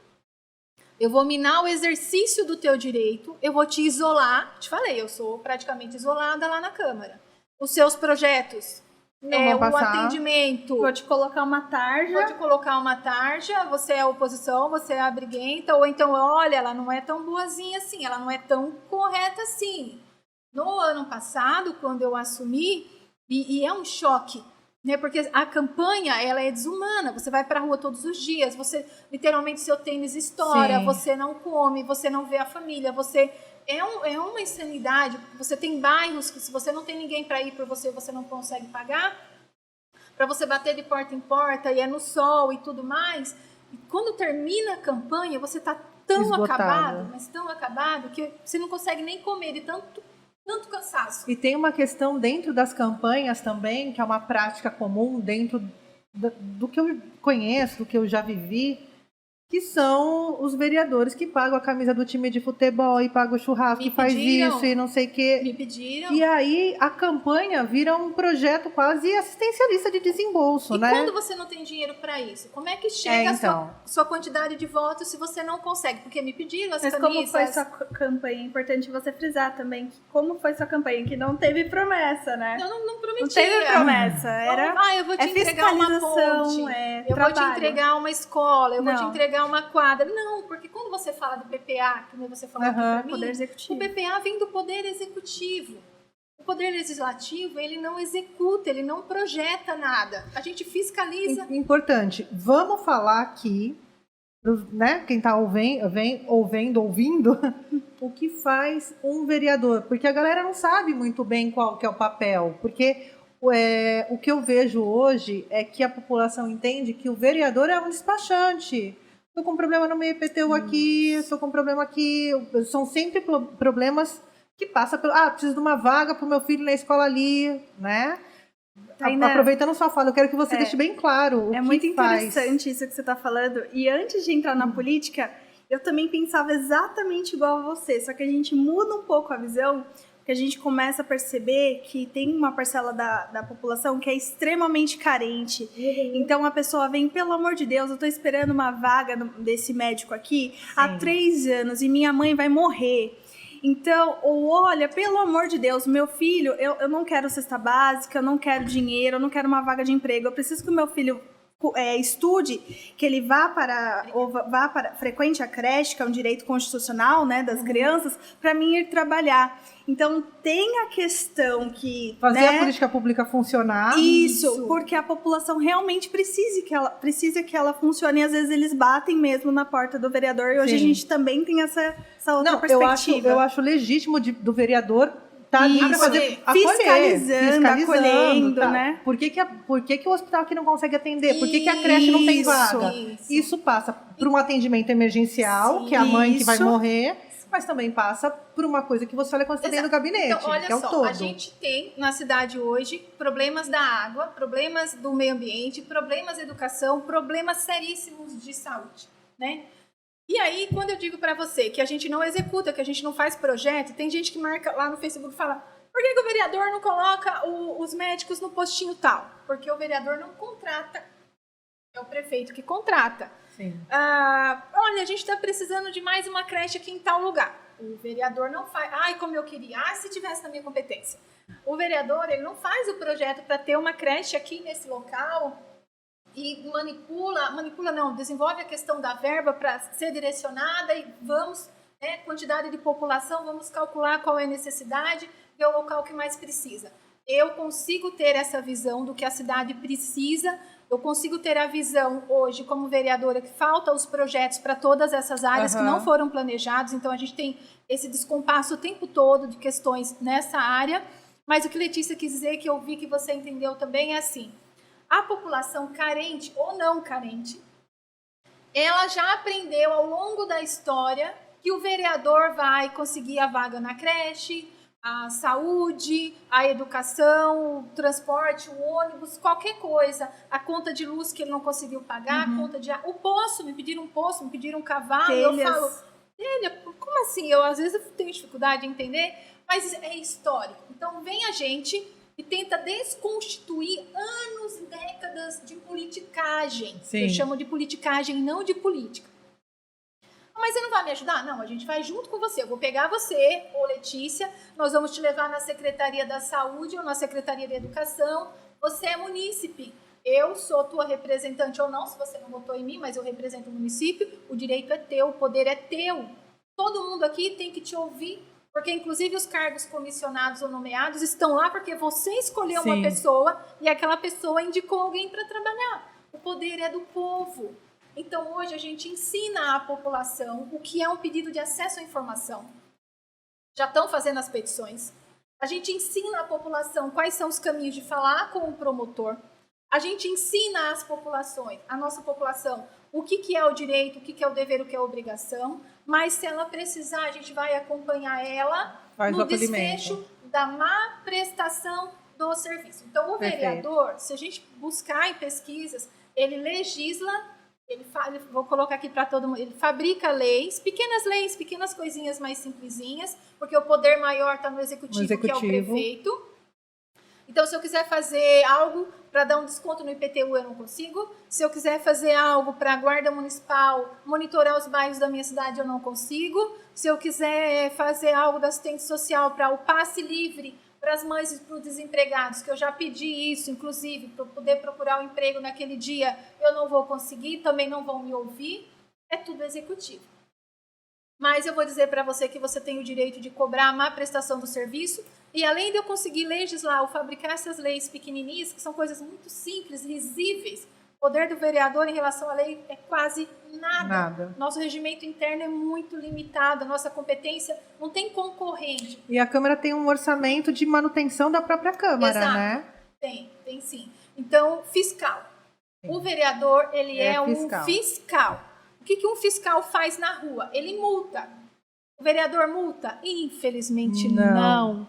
[SPEAKER 3] eu vou minar o exercício do teu direito, eu vou te isolar. Te falei, eu sou praticamente isolada lá na Câmara. Os seus projetos, o atendimento.
[SPEAKER 2] Vou te colocar uma tarja.
[SPEAKER 3] Vou te colocar uma tarja, você é oposição, você é a briguenta, ou então, olha, ela não é tão boazinha assim, ela não é tão correta assim. No ano passado, quando eu assumi, e é um choque, né? Porque a campanha, ela é desumana, você vai para a rua todos os dias, você, literalmente, seu tênis estoura,
[SPEAKER 1] Sim.
[SPEAKER 3] você não come, você não vê a família, você... É uma insanidade, você tem bairros que se você não tem ninguém para ir por você, você não consegue pagar, para você bater de porta em porta, e é no sol e tudo mais. E quando termina a campanha, você está tão
[SPEAKER 1] Esgotada.
[SPEAKER 3] acabado, mas tão acabado, que você não consegue nem comer de tanto cansaço.
[SPEAKER 1] E tem uma questão dentro das campanhas também, que é uma prática comum dentro do que eu conheço, do que eu já vivi, que são os vereadores que pagam a camisa do time de futebol e pagam o churrasco,
[SPEAKER 3] Me
[SPEAKER 1] que faz
[SPEAKER 3] pediram.
[SPEAKER 1] isso e não sei o quê.
[SPEAKER 3] Me pediram.
[SPEAKER 1] E aí a campanha vira um projeto quase assistencialista de desembolso,
[SPEAKER 3] E
[SPEAKER 1] né?
[SPEAKER 3] quando você não tem dinheiro para isso? Como é que chega
[SPEAKER 1] então.
[SPEAKER 3] a sua quantidade de votos se você não consegue? Porque me pediram as
[SPEAKER 2] Mas
[SPEAKER 3] camisas.
[SPEAKER 2] como foi sua campanha? É importante você frisar também que como foi sua campanha, que não teve promessa, né?
[SPEAKER 3] Eu não prometia.
[SPEAKER 2] Não teve promessa, era...
[SPEAKER 3] eu vou te entregar uma ponte, eu vou te entregar uma escola, eu vou te entregar uma quadra. Não, porque quando você fala do PPA, como você falou aqui pra mim,
[SPEAKER 2] Poder Executivo.
[SPEAKER 3] o PPA vem do Poder Executivo. O Poder Legislativo, ele não executa, ele não projeta nada. A gente fiscaliza.
[SPEAKER 1] Importante. Vamos falar aqui, né, quem está ouvindo, o que faz um vereador. Porque a galera não sabe muito bem qual que é o papel. Porque o que eu vejo hoje é que a população entende que o vereador é um despachante. Estou com problema no meu IPTU aqui, estou com problema aqui. São sempre problemas que passam pelo... preciso de uma vaga para o meu filho na escola ali, né? Aproveitando sua fala, eu quero que você deixe bem claro o que
[SPEAKER 2] muito
[SPEAKER 1] faz.
[SPEAKER 2] interessante isso que você está falando. E antes de entrar na política, eu também pensava exatamente igual a você, só que a gente muda um pouco a visão, que a gente começa a perceber que tem uma parcela da população que é extremamente carente. Então a pessoa vem, pelo amor de Deus, eu estou esperando uma vaga desse médico aqui há 3 anos e minha mãe vai morrer. Então, olha, pelo amor de Deus, meu filho, eu não quero cesta básica, eu não quero dinheiro, eu não quero uma vaga de emprego, eu preciso que o meu filho estude, que ele frequente a creche, que é um direito constitucional, né, das crianças, para mim ir trabalhar. Então, tem a questão que...
[SPEAKER 1] Fazer a política pública funcionar.
[SPEAKER 2] Isso, porque a população realmente precisa que ela funcione, e às vezes eles batem mesmo na porta do vereador, e hoje a gente também tem essa outra perspectiva.
[SPEAKER 1] Eu acho legítimo do vereador Tá ali para fazer
[SPEAKER 2] fiscalizando, acolhendo,
[SPEAKER 1] tá?
[SPEAKER 2] né?
[SPEAKER 1] Por que o hospital aqui não consegue atender? Por que a creche não tem vaga? Isso passa por um atendimento emergencial, que é a mãe que vai morrer, mas também passa por uma coisa que você olha quando você está dentro do gabinete,
[SPEAKER 3] então, olha
[SPEAKER 1] que é o
[SPEAKER 3] só,
[SPEAKER 1] todo.
[SPEAKER 3] A gente tem na cidade hoje problemas da água, problemas do meio ambiente, problemas da educação, problemas seríssimos de saúde, né? E aí, quando eu digo para você que a gente não executa, que a gente não faz projeto, tem gente que marca lá no Facebook e fala: por que o vereador não coloca os médicos no postinho tal? Porque o vereador não contrata, é o prefeito que contrata.
[SPEAKER 1] Sim.
[SPEAKER 3] Olha, a gente está precisando de mais uma creche aqui em tal lugar. O vereador não faz. Ai, como eu queria. Se tivesse na minha competência. O vereador, ele não faz o projeto para ter uma creche aqui nesse local e desenvolve a questão da verba para ser direcionada e vamos, quantidade de população, vamos calcular qual é a necessidade e o local que mais precisa. Eu consigo ter essa visão do que a cidade precisa, eu consigo ter a visão hoje como vereadora que falta os projetos para todas essas áreas que não foram planejados, então a gente tem esse descompasso o tempo todo de questões nessa área, mas o que Letícia quis dizer, que eu vi que você entendeu também, é assim: a população carente ou não carente, ela já aprendeu ao longo da história que o vereador vai conseguir a vaga na creche, a saúde, a educação, o transporte, o ônibus, qualquer coisa, a conta de luz que ele não conseguiu pagar, a conta de o poço, me pediram um cavalo,
[SPEAKER 2] Telhas.
[SPEAKER 3] eu falo, telha, como assim? Eu às vezes tenho dificuldade de entender, mas é histórico. Então vem a gente e tenta desconstituir anos e décadas de politicagem.
[SPEAKER 1] Sim.
[SPEAKER 3] Eu chamo de politicagem, não de política. Mas você não vai me ajudar? Não, a gente vai junto com você. Eu vou pegar você, ou Letícia, nós vamos te levar na Secretaria da Saúde ou na Secretaria da Educação. Você é munícipe. Eu sou tua representante ou não, se você não votou em mim, mas eu represento o município. O direito é teu, o poder é teu. Todo mundo aqui tem que te ouvir, porque inclusive os cargos comissionados ou nomeados estão lá porque você escolheu uma pessoa e aquela pessoa indicou alguém para trabalhar. O poder é do povo. Então, hoje a gente ensina à população o que é um pedido de acesso à informação. Já estão fazendo as petições. A gente ensina à população quais são os caminhos de falar com o promotor. A gente ensina às populações, à nossa população, o que é o direito, o que é o dever, o que é a obrigação. Mas, se ela precisar, a gente vai acompanhar ela no desfecho da má prestação do serviço. Então, o vereador, se a gente buscar em pesquisas, ele legisla. Vou colocar aqui para todo mundo, ele fabrica leis, pequenas coisinhas mais simplesinhas, porque o poder maior está no executivo, que é o prefeito. Então, se eu quiser fazer algo para dar um desconto no IPTU, eu não consigo. Se eu quiser fazer algo para a Guarda Municipal monitorar os bairros da minha cidade, eu não consigo. Se eu quiser fazer algo da assistente social para o passe livre para as mães e para os desempregados, que eu já pedi isso, inclusive, para poder procurar um emprego naquele dia, eu não vou conseguir, também não vão me ouvir. É tudo executivo. Mas eu vou dizer para você que você tem o direito de cobrar a má prestação do serviço, e além de eu conseguir legislar ou fabricar essas leis pequenininhas, que são coisas muito simples, risíveis, o poder do vereador em relação à lei é quase nada. Nosso regimento interno é muito limitado, a nossa competência não tem concorrente.
[SPEAKER 1] E a Câmara tem um orçamento de manutenção da própria Câmara, né?
[SPEAKER 3] Tem sim. Então, fiscal. Sim. O vereador, ele é um fiscal. O que um fiscal faz na rua? Ele multa. O vereador multa? Infelizmente, não.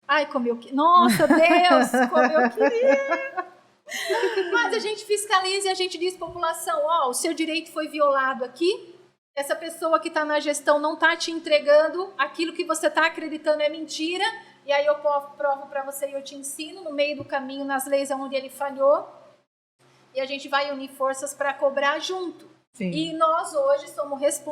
[SPEAKER 3] Ai, como eu queria. Nossa, Deus, como eu queria. Mas a gente fiscaliza e a gente diz à população, o seu direito foi violado aqui, essa pessoa que está na gestão não está te entregando, aquilo que você está acreditando é mentira, e aí eu provo para você e eu te ensino no meio do caminho, nas leis onde ele falhou, e a gente vai unir forças para cobrar junto. Sim. E nós hoje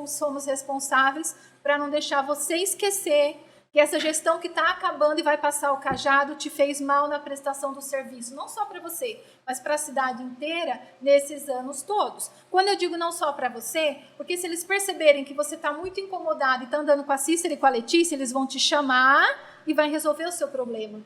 [SPEAKER 3] somos responsáveis para não deixar você esquecer que essa gestão que está acabando e vai passar o cajado te fez mal na prestação do serviço, não só para você, mas para a cidade inteira nesses anos todos. Quando eu digo não só para você, porque se eles perceberem que você está muito incomodado e está andando com a Cícera e com a Letícia, eles vão te chamar e vai resolver o seu problema.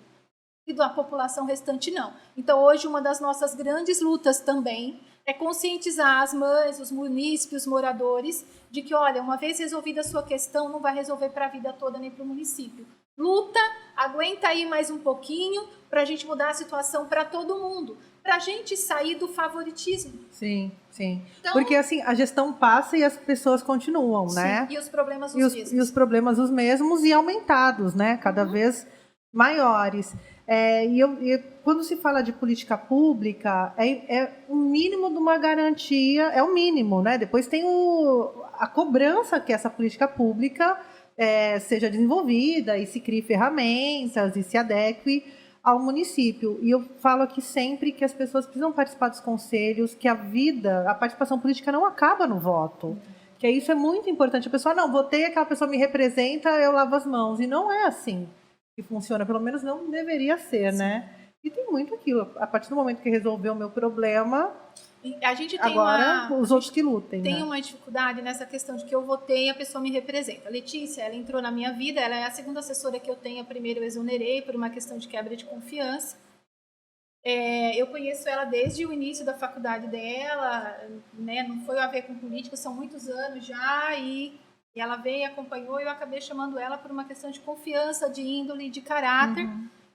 [SPEAKER 3] E da população restante não. Então hoje uma das nossas grandes lutas também É conscientizar as mães, os munícipes, os moradores, de que, olha, uma vez resolvida a sua questão, não vai resolver para a vida toda nem para o município. Luta, aguenta aí mais um pouquinho para a gente mudar a situação para todo mundo, para a gente sair do favoritismo.
[SPEAKER 1] Sim, sim.
[SPEAKER 3] Então,
[SPEAKER 1] porque assim, a gestão passa e as pessoas continuam,
[SPEAKER 3] sim,
[SPEAKER 1] né?
[SPEAKER 3] e os problemas os mesmos.
[SPEAKER 1] E os problemas os mesmos e aumentados, né? Cada vez maiores. E quando se fala de política pública, é o mínimo de uma garantia, é o mínimo, né? Depois tem a cobrança que essa política pública seja desenvolvida e se crie ferramentas e se adeque ao município. E eu falo aqui sempre que as pessoas precisam participar dos conselhos, que a participação política não acaba no voto. Que isso é muito importante. A pessoa, não, votei, aquela pessoa me representa, eu lavo as mãos. E não é assim que funciona, pelo menos não deveria ser, né? E tem muito aquilo. A partir do momento que resolveu o meu problema,
[SPEAKER 3] a gente tem
[SPEAKER 1] agora os outros que lutem.
[SPEAKER 3] Tem,
[SPEAKER 1] né?
[SPEAKER 3] uma dificuldade nessa questão de que eu votei e a pessoa me representa. A Letícia, ela entrou na minha vida, ela é a segunda assessora que eu tenho. A primeira eu exonerei por uma questão de quebra de confiança. Eu conheço ela desde o início da faculdade dela, né? Não foi a ver com política, são muitos anos já, e ela veio e acompanhou, e eu acabei chamando ela por uma questão de confiança, de índole, de caráter,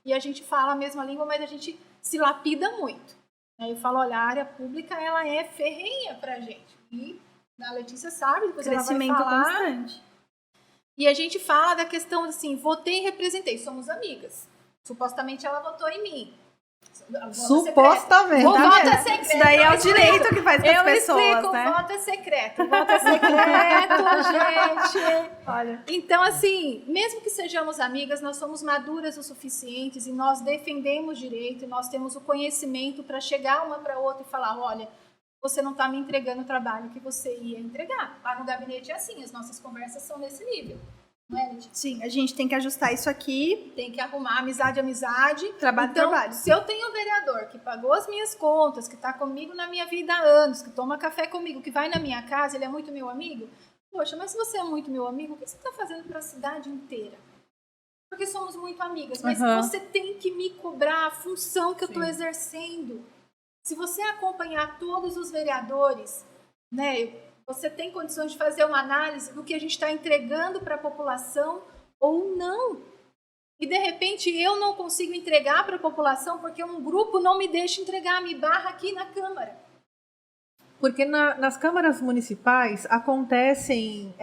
[SPEAKER 3] e a gente fala a mesma língua, mas a gente se lapida muito. Eu falo, olha, a área pública, ela é ferrenha pra gente, e a Letícia sabe, depois
[SPEAKER 2] Crescimento
[SPEAKER 3] ela vai falar.
[SPEAKER 2] constante.
[SPEAKER 3] E a gente fala da questão assim, votei e representei, somos amigas. Supostamente ela votou em mim.
[SPEAKER 1] Supostamente.
[SPEAKER 3] O voto é secreto.
[SPEAKER 2] Isso daí é o direito que faz com as pessoas,
[SPEAKER 3] explico,
[SPEAKER 2] né?
[SPEAKER 3] O voto é secreto. O voto é secreto, gente.
[SPEAKER 2] Olha.
[SPEAKER 3] Então, assim, mesmo que sejamos amigas, nós somos maduras o suficientes e nós defendemos direito, e nós temos o conhecimento para chegar uma para outra e falar, olha, você não está me entregando o trabalho que você ia entregar. Lá no gabinete é assim, as nossas conversas são nesse nível. Não é, Letícia?
[SPEAKER 2] Sim, a gente tem que ajustar isso aqui.
[SPEAKER 3] Tem que arrumar amizade,
[SPEAKER 2] Trabalho,
[SPEAKER 3] então,
[SPEAKER 2] trabalho.
[SPEAKER 3] se eu tenho um vereador que pagou as minhas contas, que está comigo na minha vida há anos, que toma café comigo, que vai na minha casa, ele é muito meu amigo, poxa, mas se você é muito meu amigo, o que você está fazendo para a cidade inteira? Porque somos muito amigas, mas você tem que me cobrar a função que eu estou exercendo. Se você acompanhar todos os vereadores, né, você tem condições de fazer uma análise do que a gente está entregando para a população ou não. E, de repente, eu não consigo entregar para a população porque um grupo não me deixa entregar, me barra aqui na Câmara.
[SPEAKER 1] Porque nas câmaras municipais acontecem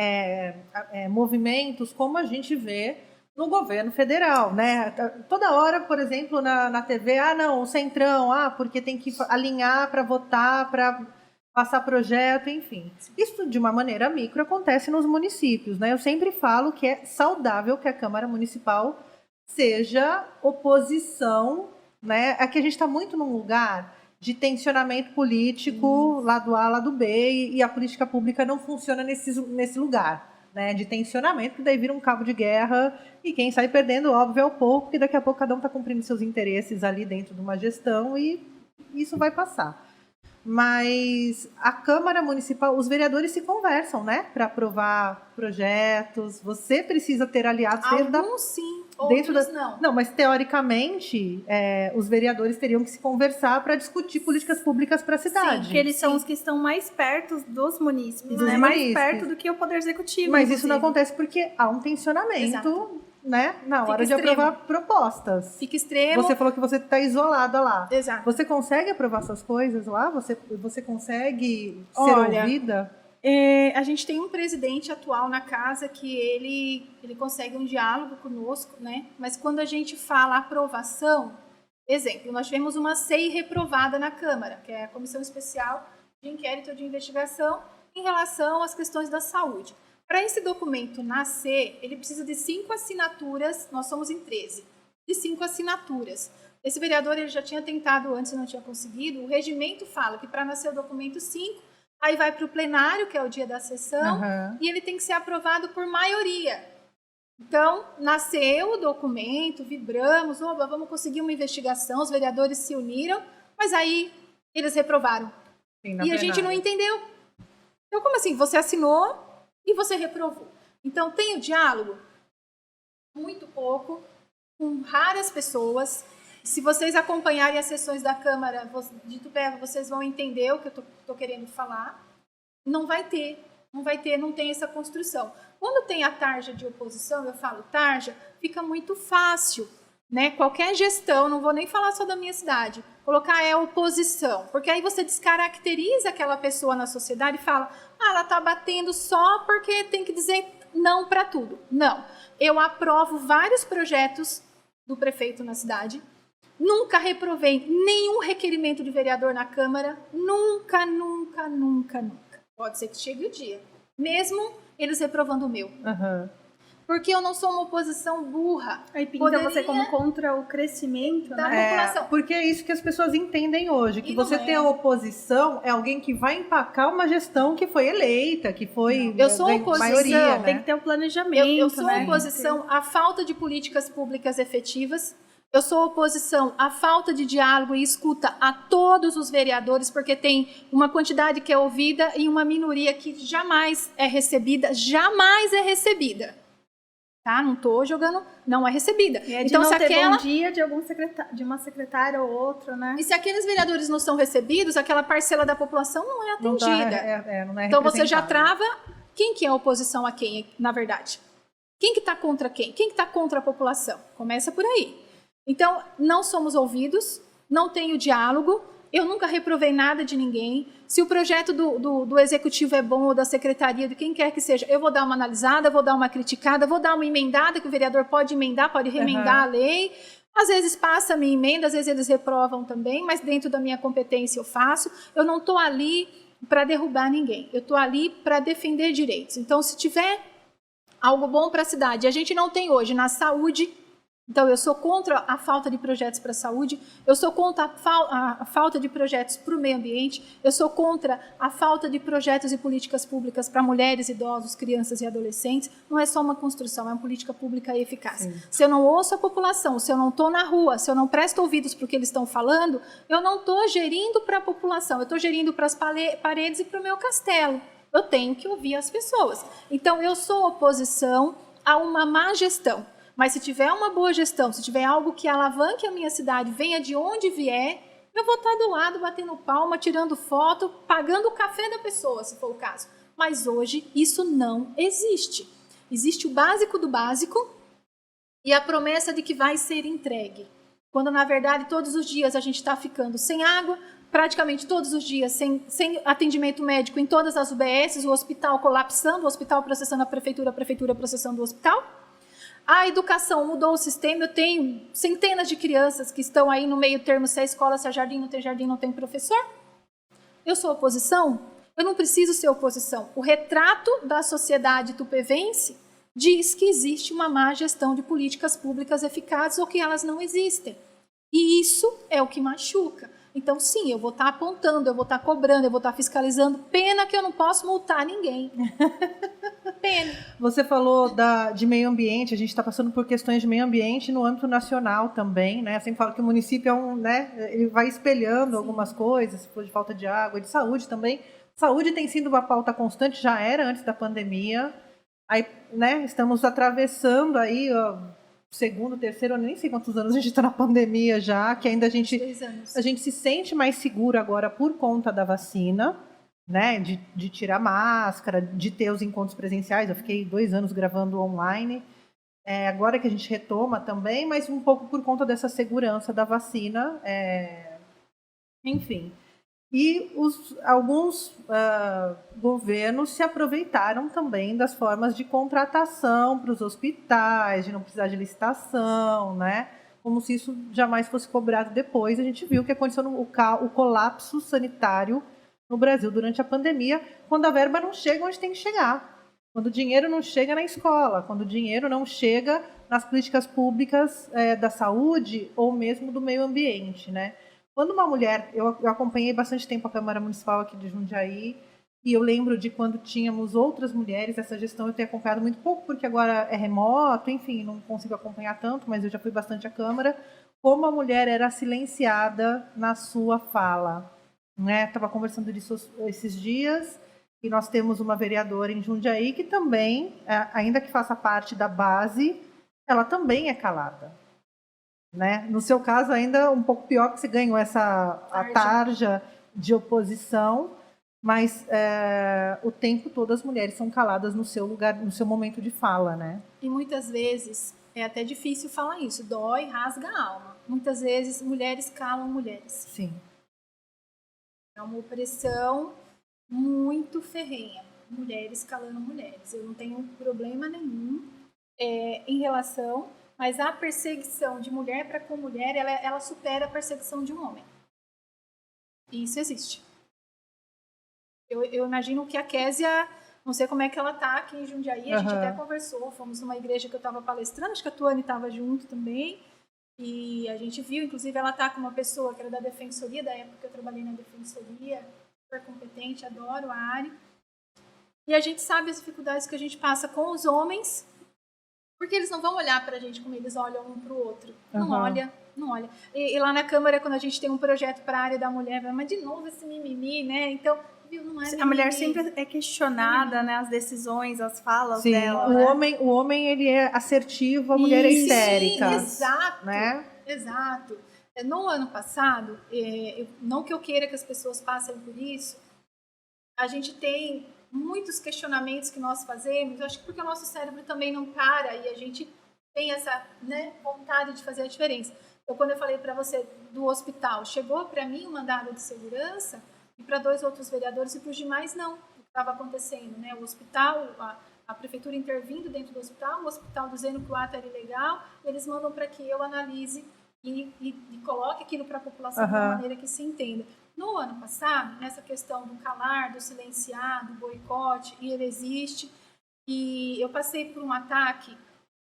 [SPEAKER 1] movimentos como a gente vê no governo federal, né? Toda hora, por exemplo, na TV, não, o Centrão, porque tem que alinhar para votar, para passar projeto, enfim. Isso, de uma maneira micro, acontece nos municípios, né? Eu sempre falo que é saudável que a Câmara Municipal seja oposição, né? Aqui a gente está muito num lugar de tensionamento político, lado A, lado B, e a política pública não funciona nesse lugar, né? De tensionamento, que daí vira um cabo de guerra, e quem sai perdendo, óbvio, é o povo, porque daqui a pouco cada um está cumprindo seus interesses ali dentro de uma gestão, e isso vai passar. Mas a Câmara Municipal, os vereadores se conversam, né? Para aprovar projetos. Você precisa ter aliados
[SPEAKER 3] Alguns sim, outros não.
[SPEAKER 1] Não, mas teoricamente, os vereadores teriam que se conversar para discutir políticas públicas para a cidade.
[SPEAKER 2] Sim, porque eles são os que estão mais perto dos munícipes,
[SPEAKER 1] Dos
[SPEAKER 2] né?
[SPEAKER 1] munícipes.
[SPEAKER 2] Mais perto do que o Poder Executivo.
[SPEAKER 1] Mas isso não acontece porque há um tensionamento, né? Na hora de aprovar propostas.
[SPEAKER 3] Fica extremo.
[SPEAKER 1] Você falou que você está isolada lá.
[SPEAKER 3] Exato.
[SPEAKER 1] Você consegue aprovar essas coisas lá? Você consegue ser ouvida?
[SPEAKER 3] A gente tem um presidente atual na casa que ele consegue um diálogo conosco, né? Mas quando a gente fala aprovação, exemplo, nós tivemos uma CEI reprovada na Câmara, que é a Comissão Especial de Inquérito de Investigação em relação às questões da saúde. Para esse documento nascer, ele precisa de 5 assinaturas, nós somos em 13, de 5 assinaturas. Esse vereador ele já tinha tentado antes e não tinha conseguido. O regimento fala que para nascer o documento 5, aí vai para o plenário, que é o dia da sessão, e ele tem que ser aprovado por maioria. Então, nasceu o documento, vibramos, vamos conseguir uma investigação, os vereadores se uniram, mas aí eles reprovaram. E a gente não entendeu. Então, como assim? Você assinou e você reprovou. Então, tem o diálogo? Muito pouco, com raras pessoas. Se vocês acompanharem as sessões da Câmara de Itupeva, vocês vão entender o que eu estou querendo falar. Não tem essa construção. Quando tem a tarja de oposição, eu falo tarja, fica muito fácil, né? Qualquer gestão, não vou nem falar só da minha cidade, colocar oposição, porque aí você descaracteriza aquela pessoa na sociedade e fala, ela está batendo só porque tem que dizer não para tudo. Não, eu aprovo vários projetos do prefeito na cidade, nunca reprovei nenhum requerimento de vereador na Câmara, nunca. Pode ser que chegue o dia, mesmo eles reprovando o meu.
[SPEAKER 1] Uhum.
[SPEAKER 3] Porque eu não sou uma oposição burra.
[SPEAKER 2] Aí pinta você como contra o crescimento
[SPEAKER 3] da
[SPEAKER 2] população.
[SPEAKER 1] Porque é isso que as pessoas entendem hoje, que você ter a oposição é alguém que vai empacar uma gestão que foi eleita, que foi
[SPEAKER 3] eu sou oposição,
[SPEAKER 1] maioria, né?
[SPEAKER 2] Tem que ter um planejamento.
[SPEAKER 3] Eu sou oposição à falta de políticas públicas efetivas. Eu sou oposição à falta de diálogo e escuta a todos os vereadores, porque tem uma quantidade que é ouvida e uma minoria que jamais é recebida. Tá? Não estou jogando, não é recebida.
[SPEAKER 2] E é de então, não se ter bom dia de uma secretária ou outra, né?
[SPEAKER 3] E se aqueles vereadores não são recebidos, aquela parcela da população não é atendida.
[SPEAKER 1] Não é
[SPEAKER 3] então você já trava quem que é oposição a quem, na verdade. Quem que está contra quem? Quem que está contra a população? Começa por aí. Então, não somos ouvidos, não tenho diálogo, eu nunca reprovei nada de ninguém. Se o projeto do executivo é bom ou da secretaria, de quem quer que seja, eu vou dar uma analisada, vou dar uma criticada, vou dar uma emendada, que o vereador pode emendar, pode remendar a lei. Às vezes passa a minha emenda, às vezes eles reprovam também, mas dentro da minha competência eu faço. Eu não estou ali para derrubar ninguém, eu estou ali para defender direitos. Então, se tiver algo bom para a cidade, a gente não tem hoje na saúde. Então, eu sou contra a falta de projetos para a saúde, eu sou contra a falta de projetos para o meio ambiente, eu sou contra a falta de projetos e políticas públicas para mulheres, idosos, crianças e adolescentes. Não é só uma construção, é uma política pública eficaz. Sim. Se eu não ouço a população, se eu não estou na rua, se eu não presto ouvidos para o que eles estão falando, eu não estou gerindo para a população, eu estou gerindo para as paredes e para o meu castelo. Eu tenho que ouvir as pessoas. Então, eu sou oposição a uma má gestão. Mas se tiver uma boa gestão, se tiver algo que alavanque a minha cidade, venha de onde vier, eu vou estar do lado, batendo palma, tirando foto, pagando o café da pessoa, se for o caso. Mas hoje isso não existe. Existe o básico do básico e a promessa de que vai ser entregue. Quando, na verdade, todos os dias a gente está ficando sem água, praticamente todos os dias sem atendimento médico em todas as UBSs, o hospital colapsando, o hospital processando a prefeitura processando o hospital. A educação mudou o sistema, eu tenho centenas de crianças que estão aí no meio termo, se é escola, se é jardim, não tem professor. Eu sou oposição? Eu não preciso ser oposição. O retrato da sociedade tupevense diz que existe uma má gestão de políticas públicas eficazes ou que elas não existem. E isso é o que machuca. Então, sim, eu vou estar apontando, eu vou estar cobrando, eu vou estar fiscalizando. Pena que eu não posso multar ninguém. Pena.
[SPEAKER 1] Você falou de meio ambiente, a gente está passando por questões de meio ambiente no âmbito nacional também, né? Eu sempre falo que o município ele vai espelhando algumas coisas, se for de falta de água, de saúde também. Saúde tem sido uma pauta constante, já era antes da pandemia. Aí, né, estamos atravessando aí segundo, terceiro, eu nem sei quantos anos a gente está na pandemia já, que ainda a gente se sente mais seguro agora por conta da vacina, né, de tirar máscara, de ter os encontros presenciais. Eu fiquei 2 anos gravando online, agora que a gente retoma também, mas um pouco por conta dessa segurança da vacina, enfim. E alguns governos se aproveitaram também das formas de contratação para os hospitais, de não precisar de licitação, né? Como se isso jamais fosse cobrado depois. A gente viu o que aconteceu o colapso sanitário no Brasil durante a pandemia, quando a verba não chega onde tem que chegar, quando o dinheiro não chega na escola, quando o dinheiro não chega nas políticas públicas da saúde ou mesmo do meio ambiente, né? Quando uma mulher, eu acompanhei bastante tempo a Câmara Municipal aqui de Jundiaí, e eu lembro de quando tínhamos outras mulheres, essa gestão eu tenho acompanhado muito pouco, porque agora é remoto, enfim, não consigo acompanhar tanto, mas eu já fui bastante à Câmara, como a mulher era silenciada na sua fala. Estava conversando disso esses dias, e nós temos uma vereadora em Jundiaí que também, ainda que faça parte da base, ela também é calada. né? No seu caso, ainda um pouco pior, que você ganhou a tarja de oposição, mas o tempo todo as mulheres são caladas no seu lugar, no seu momento de fala, né?
[SPEAKER 3] E muitas vezes é até difícil falar isso, dói, rasga a alma. Muitas vezes mulheres calam mulheres.
[SPEAKER 1] Sim.
[SPEAKER 3] É uma opressão muito ferrenha. Mulheres calando mulheres. Eu não tenho problema nenhum em relação, mas a perseguição de mulher para com mulher, ela supera a perseguição de um homem. E isso existe. Eu imagino que a Késia, não sei como é que ela está aqui em Jundiaí, a gente até conversou, fomos numa igreja que eu estava palestrando, acho que a Tuane estava junto também, e a gente viu, inclusive ela está com uma pessoa que era da defensoria, da época que eu trabalhei na defensoria, super competente, adoro a área, e a gente sabe as dificuldades que a gente passa com os homens, porque eles não vão olhar para a gente como eles olham um para o outro, não olha. E lá na Câmara, quando a gente tem um projeto para a área da mulher, mas de novo esse mimimi, né, então... Não é
[SPEAKER 2] a mulher sempre é questionada, né? As decisões, as falas
[SPEAKER 1] sim,
[SPEAKER 2] dela.
[SPEAKER 1] O homem ele é assertivo, a mulher é histérica.
[SPEAKER 3] Sim, exato.
[SPEAKER 1] Né?
[SPEAKER 3] Exato. No ano passado, não que eu queira que as pessoas passem por isso, a gente tem muitos questionamentos que nós fazemos, acho que porque o nosso cérebro também não para e a gente tem essa, né, vontade de fazer a diferença. Então, quando eu falei para você do hospital, chegou para mim um mandado de segurança e para 2 outros vereadores e para os demais não, o que estava acontecendo, né? O hospital, a prefeitura intervindo dentro do hospital, o hospital dizendo que o ato era ilegal, eles mandam para que eu analise e coloque aquilo para a população de uma maneira que se entenda. No ano passado, nessa questão do calar, do silenciar, do boicote, e ele existe, e eu passei por um ataque,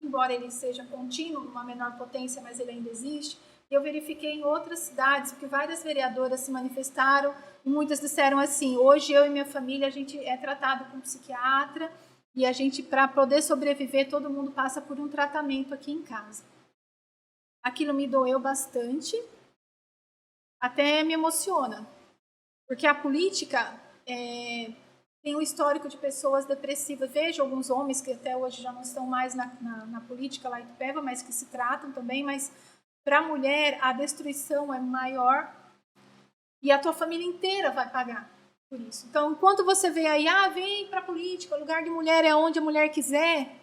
[SPEAKER 3] embora ele seja contínuo, numa menor potência, mas ele ainda existe. Eu verifiquei em outras cidades, porque várias vereadoras se manifestaram e muitas disseram assim, hoje eu e minha família, a gente é tratado com psiquiatra e a gente, para poder sobreviver, todo mundo passa por um tratamento aqui em casa. Aquilo me doeu bastante, até me emociona, porque a política tem um histórico de pessoas depressivas. Vejo alguns homens que até hoje já não estão mais na política lá em Itupeva, mas que se tratam também, mas... Para a mulher, a destruição é maior e a tua família inteira vai pagar por isso. Então, enquanto você vê aí, vem para a política, o lugar de mulher é onde a mulher quiser,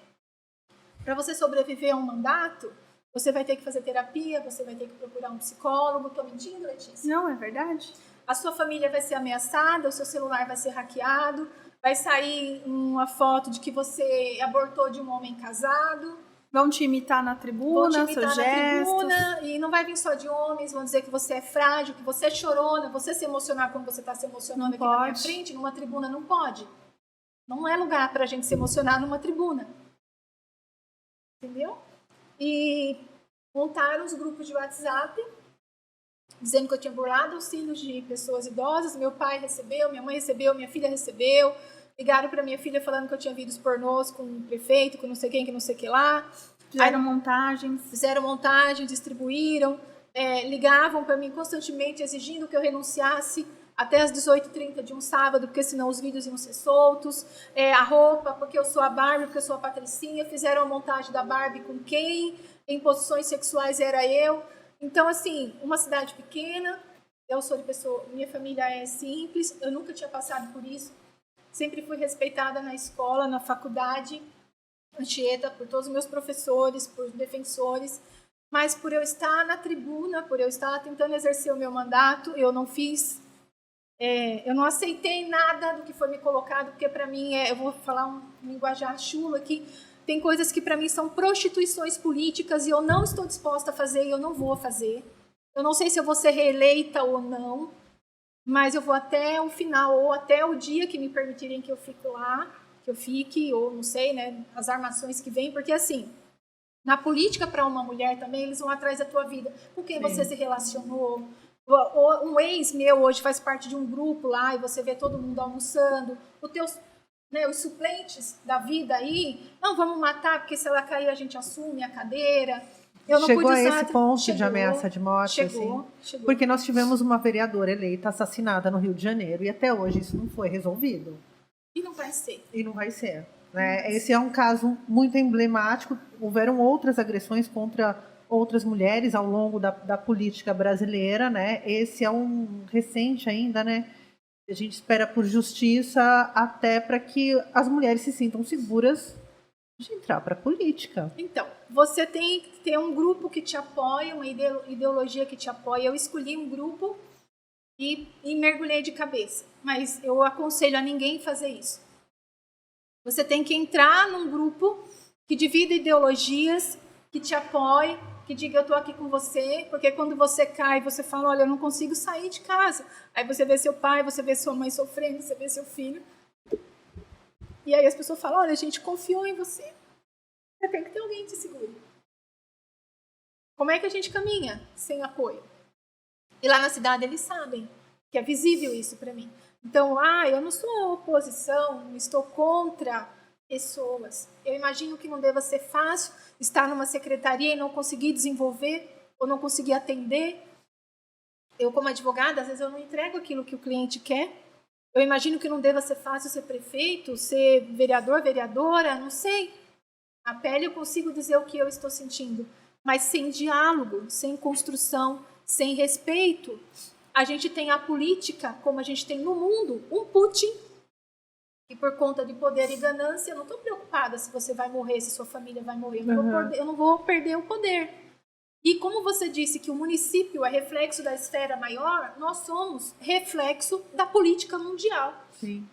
[SPEAKER 3] para você sobreviver a um mandato, você vai ter que fazer terapia, você vai ter que procurar um psicólogo. Estou mentindo, Letícia?
[SPEAKER 2] Não, é verdade.
[SPEAKER 3] A sua família vai ser ameaçada, o seu celular vai ser hackeado, vai sair uma foto de que você abortou de um homem casado.
[SPEAKER 2] Vão te imitar na tribuna, seus gestos.
[SPEAKER 3] E não vai vir só de homens, vão dizer que você é frágil, que você é chorona, você se emocionar como você está se emocionando aqui na minha frente, numa tribuna não pode. Não é lugar para a gente se emocionar numa tribuna. Entendeu? E montaram os grupos de WhatsApp, dizendo que eu tinha burlado auxílios de pessoas idosas, meu pai recebeu, minha mãe recebeu, minha filha recebeu. Ligaram para minha filha falando que eu tinha vídeos pornôs com o prefeito, com não sei quem, que não sei o que lá.
[SPEAKER 2] Fizeram montagens.
[SPEAKER 3] Fizeram montagem, distribuíram. Ligavam para mim constantemente exigindo que eu renunciasse até as 18h30 de um sábado, porque senão os vídeos iam ser soltos. A roupa, porque eu sou a Barbie, porque eu sou a Patricinha. Fizeram a montagem da Barbie com quem? Em posições sexuais era eu. Então, assim, uma cidade pequena. Eu sou de pessoa... Minha família é simples. Eu nunca tinha passado por isso. Sempre fui respeitada na escola, na faculdade, Anchieta, por todos os meus professores, por defensores, mas por eu estar na tribuna, por eu estar tentando exercer o meu mandato, eu não fiz, eu não aceitei nada do que foi me colocado, porque para mim, eu vou falar um linguajar chulo aqui, tem coisas que para mim são prostituições políticas e eu não estou disposta a fazer e eu não vou fazer. Eu não sei se eu vou ser reeleita ou não, mas eu vou até o final, ou até o dia que me permitirem que eu fique lá, que eu fique, ou não sei, né, as armações que vêm, porque assim, na política para uma mulher também, eles vão atrás da tua vida, com quem você se relacionou. Um ex meu hoje faz parte de um grupo lá, e você vê todo mundo almoçando, os suplentes da vida aí, não, vamos matar, porque se ela cair a gente assume a cadeira. Eu não
[SPEAKER 1] chegou
[SPEAKER 3] pude
[SPEAKER 1] a esse ponto de ameaça de morte?
[SPEAKER 3] Chegou.
[SPEAKER 1] Porque nós tivemos uma vereadora eleita assassinada no Rio de Janeiro e até hoje isso não foi resolvido.
[SPEAKER 3] E não vai ser.
[SPEAKER 1] E não vai ser. Né? Esse é um caso muito emblemático. Houveram outras agressões contra outras mulheres ao longo da política brasileira, né? Esse é um recente ainda, né? A gente espera por justiça até para que as mulheres se sintam seguras de entrar para a política.
[SPEAKER 3] Então, você tem que ter um grupo que te apoia, uma ideologia que te apoia. Eu escolhi um grupo e mergulhei de cabeça, mas eu aconselho a ninguém fazer isso. Você tem que entrar num grupo que divida ideologias, que te apoie, que diga eu estou aqui com você, porque quando você cai, você fala, olha, eu não consigo sair de casa. Aí você vê seu pai, você vê sua mãe sofrendo, você vê seu filho. E aí as pessoas falam, olha, a gente confiou em você. Você tem que ter alguém que te segure. Como é que a gente caminha sem apoio? E lá na cidade eles sabem que é visível isso para mim. Então, eu não sou oposição, não estou contra pessoas. Eu imagino que não deva ser fácil estar numa secretaria e não conseguir desenvolver ou não conseguir atender. Eu, como advogada, às vezes eu não entrego aquilo que o cliente quer. Eu imagino que não deva ser fácil ser prefeito, ser vereador, vereadora, não sei. Na pele eu consigo dizer o que eu estou sentindo. Mas sem diálogo, sem construção, sem respeito, a gente tem a política, como a gente tem no mundo, um Putin, e por conta de poder e ganância, eu não estou preocupada se você vai morrer, se sua família vai morrer, eu não vou perder o poder. E como você disse que o município é reflexo da esfera maior, nós somos reflexo da política mundial.
[SPEAKER 1] Sim.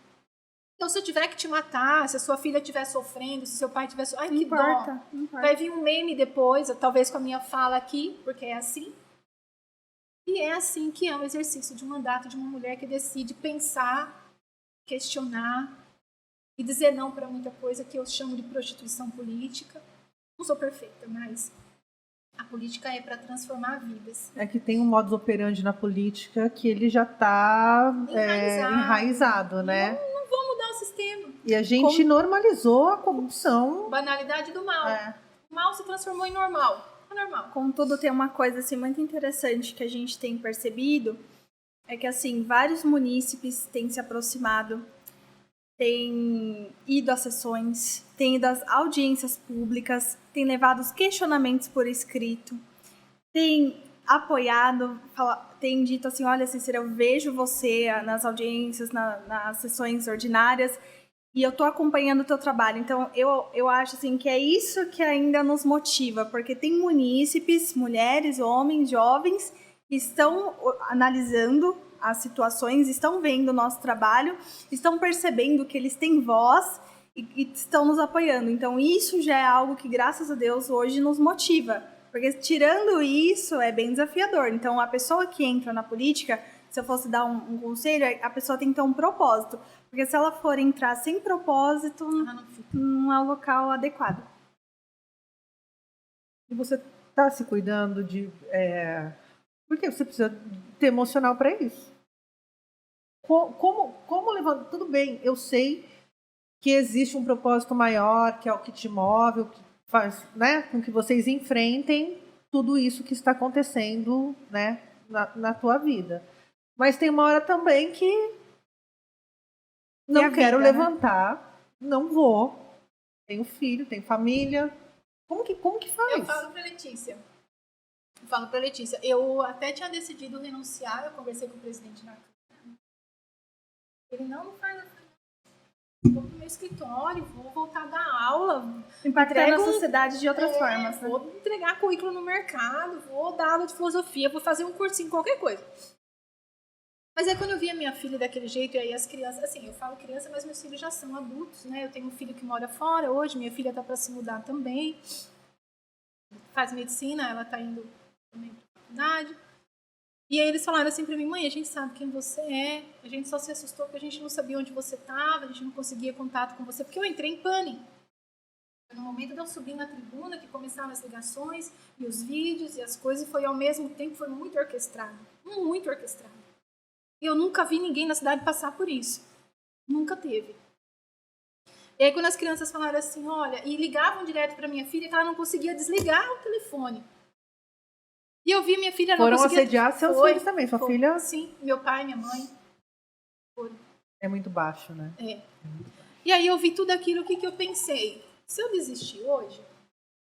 [SPEAKER 3] Então, se eu tiver que te matar, se a sua filha estiver sofrendo, se seu pai estiver sofrendo, ai, que
[SPEAKER 2] Importa.
[SPEAKER 3] dó. Vai vir um meme depois, talvez com a minha fala aqui, porque é assim. E é assim que é o exercício de um mandato de uma mulher que decide pensar, questionar e dizer não para muita coisa que eu chamo de prostituição política. Não sou perfeita, mas a política é para transformar vidas.
[SPEAKER 1] É que tem um modus operandi na política que ele já está enraizado, né?
[SPEAKER 3] Não vou mudar o sistema.
[SPEAKER 1] E a gente normalizou a corrupção.
[SPEAKER 3] Banalidade do mal. O mal se transformou em normal. Normal.
[SPEAKER 2] Contudo, tem uma coisa assim, muito interessante que a gente tem percebido, é que assim, vários munícipes têm se aproximado, têm ido às sessões, têm ido às audiências públicas, têm levado os questionamentos por escrito, têm apoiado, têm dito assim, olha, Cícera, eu vejo você nas audiências, nas sessões ordinárias, e eu estou acompanhando o teu trabalho. Então, eu acho assim, que é isso que ainda nos motiva, porque tem munícipes, mulheres, homens, jovens, que estão analisando as situações, estão vendo o nosso trabalho, estão percebendo que eles têm voz e estão nos apoiando. Então, isso já é algo que, graças a Deus, hoje nos motiva. Porque tirando isso, é bem desafiador. Então, a pessoa que entra na política, se eu fosse dar um conselho, a pessoa tem que ter um propósito. Porque se ela for entrar sem propósito, não é o local adequado.
[SPEAKER 1] E você está se cuidando de... Porque você precisa ter emocional para isso. Como levar... Tudo bem, eu sei que existe um propósito maior, que é o que te move, o que faz, né, com que vocês enfrentem tudo isso que está acontecendo, né, na tua vida. Mas tem uma hora também que não quero levantar, não vou. Tenho filho, tenho família. Como que faz?
[SPEAKER 3] Eu falo para Letícia. Eu até tinha decidido renunciar, eu conversei com o presidente na Câmara. Ele não faz assim. Vou para o meu escritório, vou voltar a dar aula.
[SPEAKER 2] Impactar na sociedade de outras formas. Né?
[SPEAKER 3] Vou entregar currículo no mercado, vou dar aula de filosofia, vou fazer um cursinho, qualquer coisa. Mas aí quando eu vi a minha filha daquele jeito, e aí as crianças, assim, eu falo criança, mas meus filhos já são adultos, né? Eu tenho um filho que mora fora hoje, minha filha está para se mudar também. Faz medicina, ela está indo também para a faculdade. E aí eles falaram assim para mim, mãe, a gente sabe quem você é, a gente só se assustou porque a gente não sabia onde você estava, a gente não conseguia contato com você, porque eu entrei em pânico. No momento de eu subir na tribuna, que começaram as ligações, e os vídeos, e as coisas, foi ao mesmo tempo, foi muito orquestrado. Muito orquestrado. Eu nunca vi ninguém na cidade passar por isso. Nunca teve. E aí quando as crianças falaram assim, olha, e ligavam direto para minha filha, que ela não conseguia desligar o telefone. E eu vi minha filha não conseguia...
[SPEAKER 1] Foram assediar seus filhos também, sua filha?
[SPEAKER 3] Sim, meu pai, minha mãe. Foram.
[SPEAKER 1] É muito baixo, né?
[SPEAKER 3] E aí eu vi tudo aquilo, o que eu pensei? Se eu desistir hoje,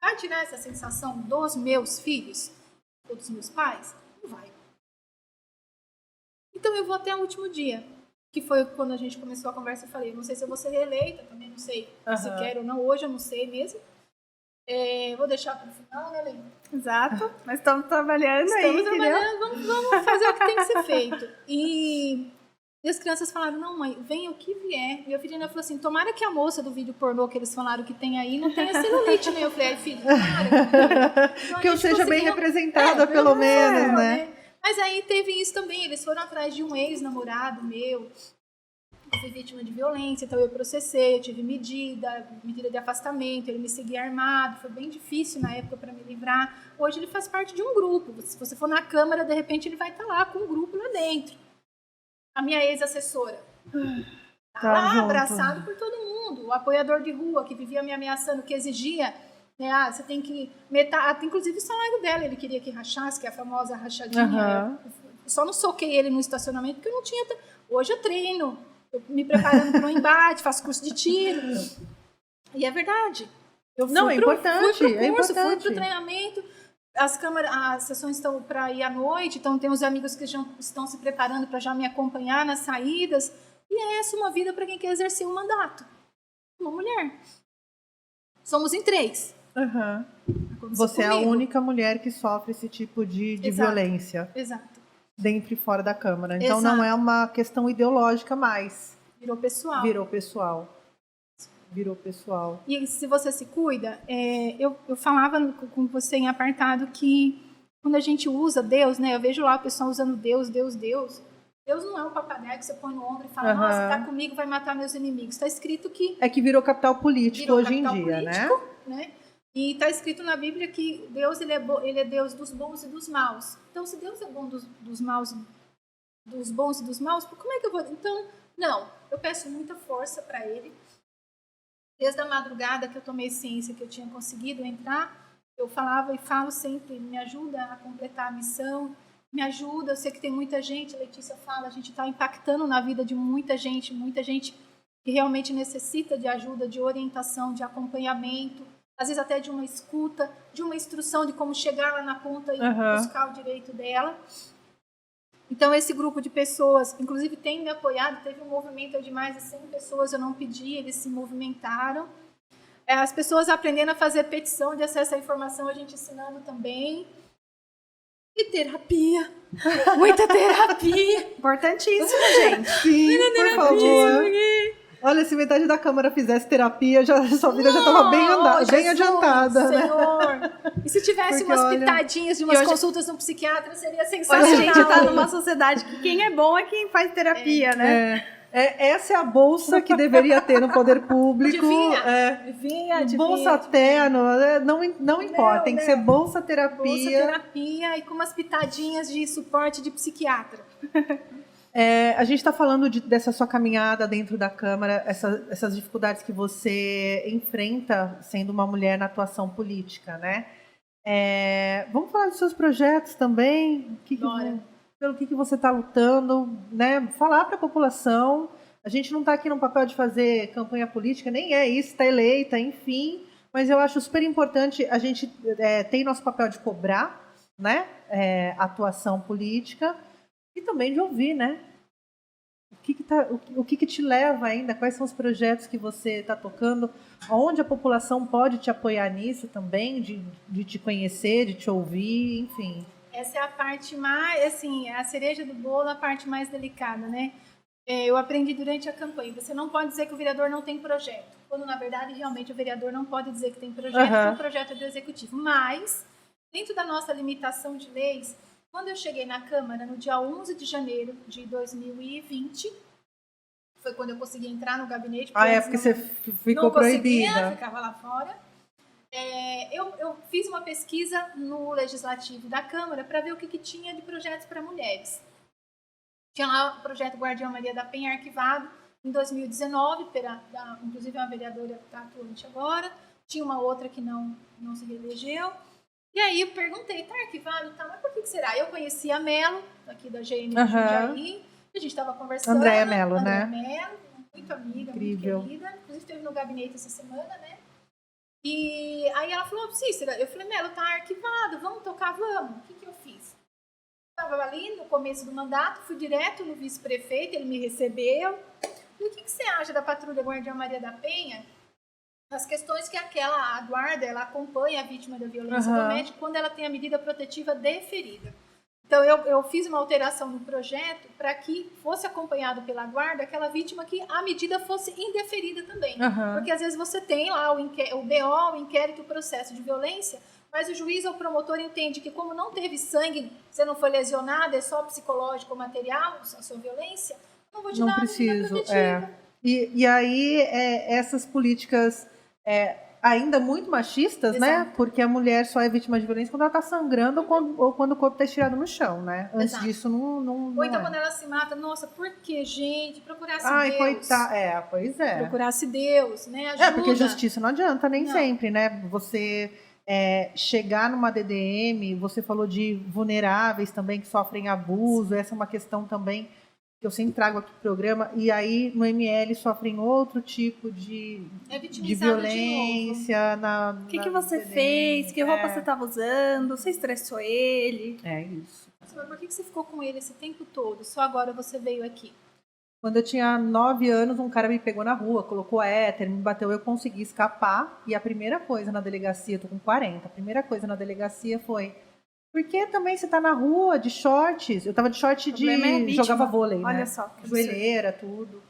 [SPEAKER 3] Vai tirar essa sensação dos meus filhos ou dos meus pais? Não vai. Então eu vou até o último dia, que foi quando a gente começou a conversa. Eu falei, não sei se eu vou ser reeleita, também não sei se quero ou não. Hoje eu não sei mesmo. Vou deixar para o final, né, Lê?
[SPEAKER 2] Exato. Nós estamos trabalhando aí,
[SPEAKER 3] vamos fazer o que tem que ser feito. E as crianças falaram, não, mãe, venha o que vier. E a filha falou assim, tomara que a moça do vídeo pornô que eles falaram que tem aí não tenha celulite, né? Eu falei, filha, tomara. Então,
[SPEAKER 1] que eu seja bem representada, pelo menos, né?
[SPEAKER 3] Mas aí teve isso também, eles foram atrás de um ex-namorado meu, eu fui vítima de violência, então eu processei, eu tive medida de afastamento, ele me seguia armado, foi bem difícil na época para me livrar. Hoje ele faz parte de um grupo, se você for na Câmara, de repente ele vai estar lá com um grupo lá dentro. A minha ex-assessora, tá lá
[SPEAKER 1] junto.
[SPEAKER 3] abraçado por todo mundo, o apoiador de rua que vivia me ameaçando, que exigia, né, você tem que metade, inclusive o salário dela, ele queria que rachasse, que é a famosa rachadinha. Eu só não soquei ele no estacionamento porque eu não tinha. Hoje eu treino, eu me preparando para um embate, faço curso de tiro. E é verdade. Eu fui
[SPEAKER 1] é importante.
[SPEAKER 3] Fui pro curso,
[SPEAKER 1] é
[SPEAKER 3] fui pro treinamento. As sessões estão para ir à noite, então tem uns amigos que já estão se preparando para já me acompanhar nas saídas. E é essa uma vida para quem quer exercer um mandato. Uma mulher. Somos em 3.
[SPEAKER 1] Você é a única mulher que sofre esse tipo de violência.
[SPEAKER 3] Exato.
[SPEAKER 1] Dentro e fora da Câmara. Então não é uma questão ideológica mais.
[SPEAKER 3] Virou pessoal.
[SPEAKER 1] Virou pessoal.
[SPEAKER 3] E se você se cuida, eu falava com você em apartado que quando a gente usa Deus, né? Eu vejo lá o pessoal usando Deus. Deus não é um papagaio que você põe no ombro e fala, nossa, tá comigo, vai matar meus inimigos. Está escrito que...
[SPEAKER 1] É que virou capital político hoje em dia,
[SPEAKER 3] né? E está escrito na Bíblia que Deus ele é Deus dos bons e dos maus. Então, se Deus é bom dos maus, dos bons e dos maus, como é que eu vou... Então, não, eu peço muita força para ele. Desde a madrugada que eu tomei ciência que eu tinha conseguido entrar, eu falava e falo sempre, me ajuda a completar a missão, me ajuda, eu sei que tem muita gente, a Letícia fala, a gente está impactando na vida de muita gente que realmente necessita de ajuda, de orientação, de acompanhamento, às vezes até de uma escuta, de uma instrução de como chegar lá na ponta e buscar o direito dela. Então, esse grupo de pessoas, inclusive, tem me apoiado, teve um movimento de mais de 100 pessoas, eu não pedi, eles se movimentaram. As pessoas aprendendo a fazer petição de acesso à informação, a gente ensinando também. E terapia, muita terapia.
[SPEAKER 2] Importantíssimo, gente.
[SPEAKER 1] Sim, por favor. Olha, se metade da Câmara fizesse terapia, sua vida já estava bem adiantada,
[SPEAKER 3] Senhor.
[SPEAKER 1] né?
[SPEAKER 3] E se tivesse umas pitadinhas de umas consultas no psiquiatra, seria sensacional.
[SPEAKER 2] Hoje a gente está numa sociedade que quem é bom é quem faz terapia, né?
[SPEAKER 1] Essa é a bolsa que deveria ter no poder público.
[SPEAKER 3] Devia.
[SPEAKER 1] Bolsa terno, não importa, tem que ser bolsa terapia.
[SPEAKER 3] Bolsa terapia e com umas pitadinhas de suporte de psiquiatra.
[SPEAKER 1] A gente está falando dessa sua caminhada dentro da Câmara, essas dificuldades que você enfrenta sendo uma mulher na atuação política, né? Vamos falar dos seus projetos também? Pelo que você está lutando, né? Falar para a população. A gente não está aqui no papel de fazer campanha política, nem é isso, está eleita, enfim. Mas eu acho super importante, a gente tem nosso papel de cobrar, né? Atuação política. E também de ouvir, né? O que te leva ainda? Quais são os projetos que você está tocando? Onde a população pode te apoiar nisso também? De te conhecer, de te ouvir, enfim.
[SPEAKER 3] Essa é a parte mais, assim, a cereja do bolo, a parte mais delicada, né? Eu aprendi durante a campanha. Você não pode dizer que o vereador não tem projeto. Quando, na verdade, realmente o vereador não pode dizer que tem projeto, porque o projeto é do executivo. Mas, dentro da nossa limitação de leis, quando eu cheguei na Câmara, no dia 11 de janeiro de 2020, foi quando eu consegui entrar no gabinete.
[SPEAKER 1] Porque você ficou proibida.
[SPEAKER 3] Eu ficava lá fora. Eu fiz uma pesquisa no Legislativo da Câmara para ver o que tinha de projetos para mulheres. Tinha lá o projeto Guardiã Maria da Penha arquivado em 2019, inclusive uma vereadora que está atuante agora. Tinha uma outra que não se reelegeu. E aí eu perguntei, tá arquivado? Tá, mas por que será? Eu conheci a Melo, aqui da GM de Jundiaí, a gente estava conversando.
[SPEAKER 1] Andréia Melo, né?
[SPEAKER 3] Melo, muito amiga, incrível. Muito querida. Inclusive esteve no gabinete essa semana, né? E aí ela falou, Cícera, eu falei, Melo, tá arquivado, vamos tocar, vamos. O que eu fiz? Estava ali no começo do mandato, fui direto no vice-prefeito, ele me recebeu. E o que você acha da Patrulha Guardiã Maria da Penha? As questões que a guarda, ela acompanha a vítima da violência doméstica quando ela tem a medida protetiva deferida. Então, eu fiz uma alteração no projeto para que fosse acompanhado pela guarda aquela vítima que a medida fosse indeferida também. Porque, às vezes, você tem lá o BO, o inquérito, o processo de violência, mas o juiz ou o promotor entende que, como não teve sangue, você não foi lesionado, é só psicológico ou material, a sua violência, não vou te dar a medida protetiva.
[SPEAKER 1] E aí, essas políticas ainda muito machistas, né? Porque a mulher só é vítima de violência quando ela está sangrando ou quando o corpo está estirado no chão, né? Antes disso, não
[SPEAKER 3] ou então, quando ela se mata, nossa, por que, gente? Procurasse Deus.
[SPEAKER 1] Ai, coitada. Pois é.
[SPEAKER 3] Procurasse Deus, né? Ajuda.
[SPEAKER 1] Porque justiça não adianta nem sempre, né? Você chegar numa DDM, você falou de vulneráveis também que sofrem abuso, essa é uma questão também que eu sempre trago aqui no programa, e aí no ML sofrem outro tipo de violência.
[SPEAKER 2] O que você fez? Que roupa você estava usando? Você estressou ele?
[SPEAKER 1] É isso.
[SPEAKER 3] Mas por que você ficou com ele esse tempo todo? Só agora você veio aqui?
[SPEAKER 1] Quando eu tinha 9 anos, um cara me pegou na rua, colocou éter, me bateu, eu consegui escapar, e a primeira coisa na delegacia, eu tô com 40, a primeira coisa na delegacia foi: porque também você tá na rua de shorts? Eu tava de short jogava vôlei,
[SPEAKER 2] olha
[SPEAKER 1] né?
[SPEAKER 2] Só,
[SPEAKER 1] joelheira, tudo.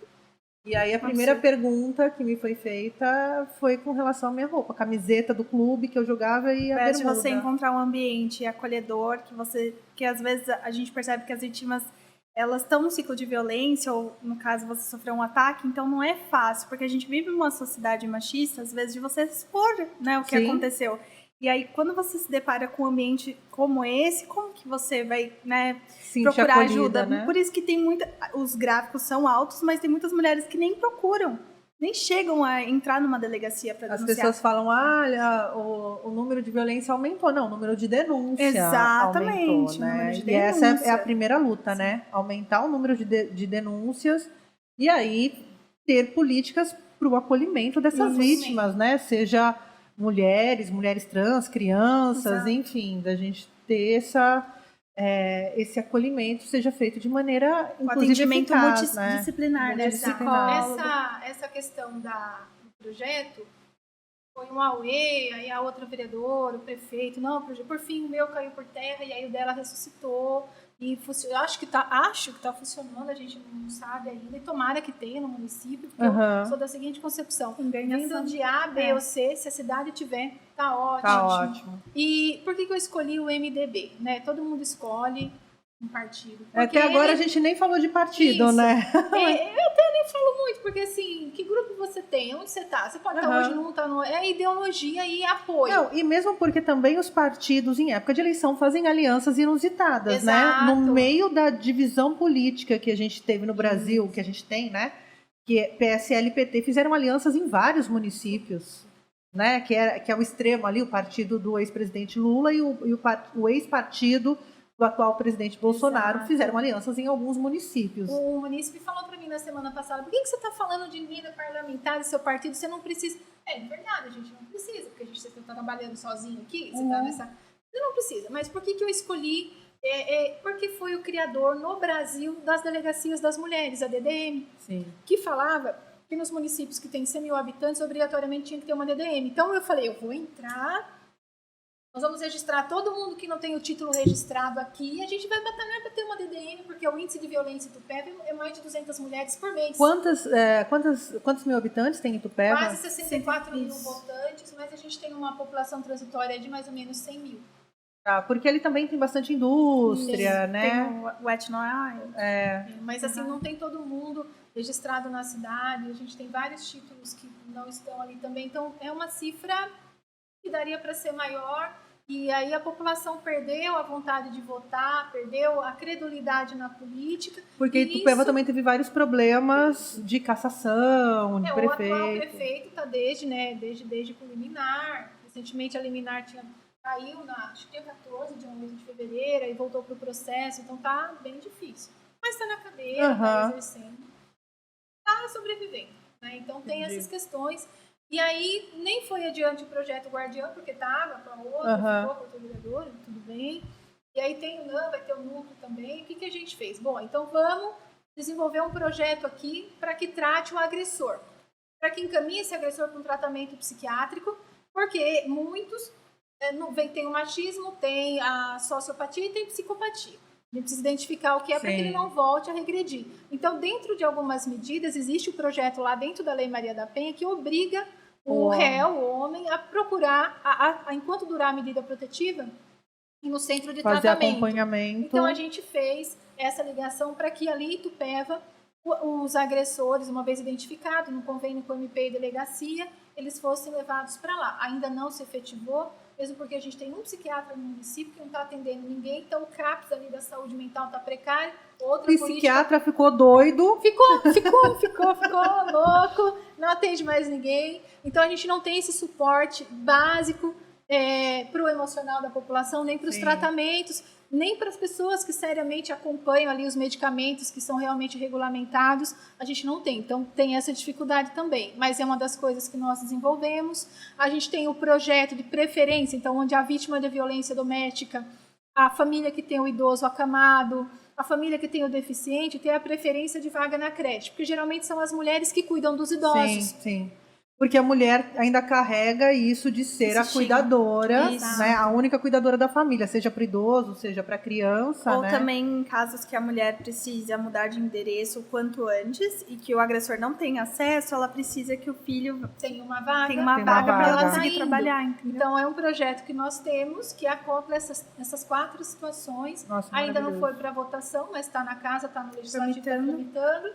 [SPEAKER 1] E aí a primeira pergunta que me foi feita foi com relação à minha roupa, a camiseta do clube que eu jogava e a bermuda.
[SPEAKER 2] De você encontrar um ambiente acolhedor, que às vezes a gente percebe que as vítimas, elas estão no ciclo de violência, ou no caso você sofreu um ataque, então não é fácil, porque a gente vive numa sociedade machista, às vezes de você expor, né, o que aconteceu. E aí, quando você se depara com um ambiente como esse, como que você vai, né, procurar acolhida, ajuda? Né? Por isso que tem os gráficos são altos, mas tem muitas mulheres que nem procuram, nem chegam a entrar numa delegacia para denunciar.
[SPEAKER 1] As pessoas falam, o número de violência aumentou. Não, o número de denúncia aumentou, né? E essa é a primeira luta, né? Aumentar o número de denúncias e aí ter políticas para o acolhimento dessas vítimas, né? Seja mulheres trans, crianças, enfim, da gente ter esse acolhimento seja feito de maneira, inclusive,
[SPEAKER 2] atendimento
[SPEAKER 1] eficaz,
[SPEAKER 2] multidisciplinar, né?
[SPEAKER 3] Essa questão do projeto foi um auê, aí a outra vereadora, o prefeito, não, por fim o meu caiu por terra e aí o dela ressuscitou. E acho que tá funcionando, a gente não sabe ainda, e tomara que tenha no município, porque eu sou da seguinte concepção: vindo de A, B ou C, se a cidade tiver, tá ótimo.
[SPEAKER 1] Tá ótimo.
[SPEAKER 3] E por que eu escolhi o MDB? Né? Todo mundo escolhe um partido.
[SPEAKER 1] Até agora a gente nem falou de partido, né?
[SPEAKER 3] Eu até nem falo muito, porque assim, que grupo você tem? Onde você tá? Você pode estar hoje, não tá no... É ideologia e apoio.
[SPEAKER 1] Não, e mesmo porque também os partidos, em época de eleição, fazem alianças inusitadas,
[SPEAKER 3] Exato.
[SPEAKER 1] né? No meio da divisão política que a gente teve no Brasil, que a gente tem, né? Que PSL e PT fizeram alianças em vários municípios, né? Que é o extremo ali, o partido do ex-presidente Lula e o ex-partido do atual presidente Bolsonaro. Fizeram alianças em alguns municípios.
[SPEAKER 3] O munícipe falou para mim na semana passada: por que você está falando de emenda parlamentar do seu partido? Você não precisa. É verdade, a gente não precisa, porque você está trabalhando sozinho aqui, você está nessa. Você não precisa. Mas por que eu escolhi? Porque foi o criador no Brasil das delegacias das mulheres, a DDM, que falava que nos municípios que têm 100 mil habitantes, obrigatoriamente tinha que ter uma DDM. Então eu falei, eu vou entrar. Nós vamos registrar todo mundo que não tem o título registrado aqui e a gente vai batalhar para ter uma DDM, porque o índice de violência em Itupeva é mais de 200 mulheres por mês.
[SPEAKER 1] Quantos mil habitantes tem em Itupeva?
[SPEAKER 3] Quase 64 mil votantes, mas a gente tem uma população transitória de mais ou menos 100 mil.
[SPEAKER 1] Porque ele também tem bastante indústria, né?
[SPEAKER 2] Tem o Etnoil.
[SPEAKER 3] Mas assim, não tem todo mundo registrado na cidade, a gente tem vários títulos que não estão ali também, então é uma cifra que daria para ser maior, e aí a população perdeu a vontade de votar, perdeu a credulidade na política.
[SPEAKER 1] Porque Itupeva também teve vários problemas de cassação, de prefeito.
[SPEAKER 3] O atual prefeito está desde com liminar. Recentemente a liminar caiu acho que dia 14 de 8 de fevereiro, e voltou para o processo, então tá bem difícil. Mas está na cadeira, está exercendo, está sobrevivendo. Né? Então tem essas questões. E aí nem foi adiante o projeto Guardiã, porque estava com a outra, ficou com a outra vereadora, tudo bem. E aí tem o NAM, vai ter o núcleo também. O que a gente fez? Bom, então vamos desenvolver um projeto aqui para que trate o agressor. Para que encaminhe esse agressor para um tratamento psiquiátrico, porque muitos tem o machismo, tem a sociopatia e tem psicopatia. A gente precisa identificar o que é para que ele não volte a regredir. Então, dentro de algumas medidas, existe o projeto lá dentro da Lei Maria da Penha que obriga o réu, o homem, a procurar, enquanto durar a medida protetiva, ir no centro de
[SPEAKER 1] fazer
[SPEAKER 3] tratamento.
[SPEAKER 1] Acompanhamento.
[SPEAKER 3] Então, a gente fez essa ligação para que ali em Itupeva, os agressores, uma vez identificados, no convênio com o MP e delegacia, eles fossem levados para lá. Ainda não se efetivou, mesmo porque a gente tem um psiquiatra no município que não está atendendo ninguém, então o CAPS ali da saúde mental está precário.
[SPEAKER 1] O psiquiatra ficou doido.
[SPEAKER 3] Ficou louco, não atende mais ninguém. Então a gente não tem esse suporte básico para o emocional da população, nem para os tratamentos, nem para as pessoas que seriamente acompanham ali os medicamentos que são realmente regulamentados, a gente não tem. Então, tem essa dificuldade também, mas é uma das coisas que nós desenvolvemos. A gente tem o projeto de preferência, então, onde a vítima de violência doméstica, a família que tem o idoso acamado, a família que tem o deficiente, tem a preferência de vaga na creche, porque geralmente são as mulheres que cuidam dos idosos.
[SPEAKER 1] Sim. Porque a mulher ainda carrega isso de ser a cuidadora, né? A única cuidadora da família, seja para o idoso, seja para a criança.
[SPEAKER 2] Ou
[SPEAKER 1] né?
[SPEAKER 2] também em casos que a mulher precisa mudar de endereço o quanto antes e que o agressor não tem acesso, ela precisa que o filho
[SPEAKER 3] tenha uma vaga,
[SPEAKER 2] para ela conseguir trabalhar. Entendeu?
[SPEAKER 3] Então, é um projeto que nós temos que acopla essas 4 situações.
[SPEAKER 1] Nossa,
[SPEAKER 3] ainda não foi para votação, mas está na casa, está no legislativo, tramitando.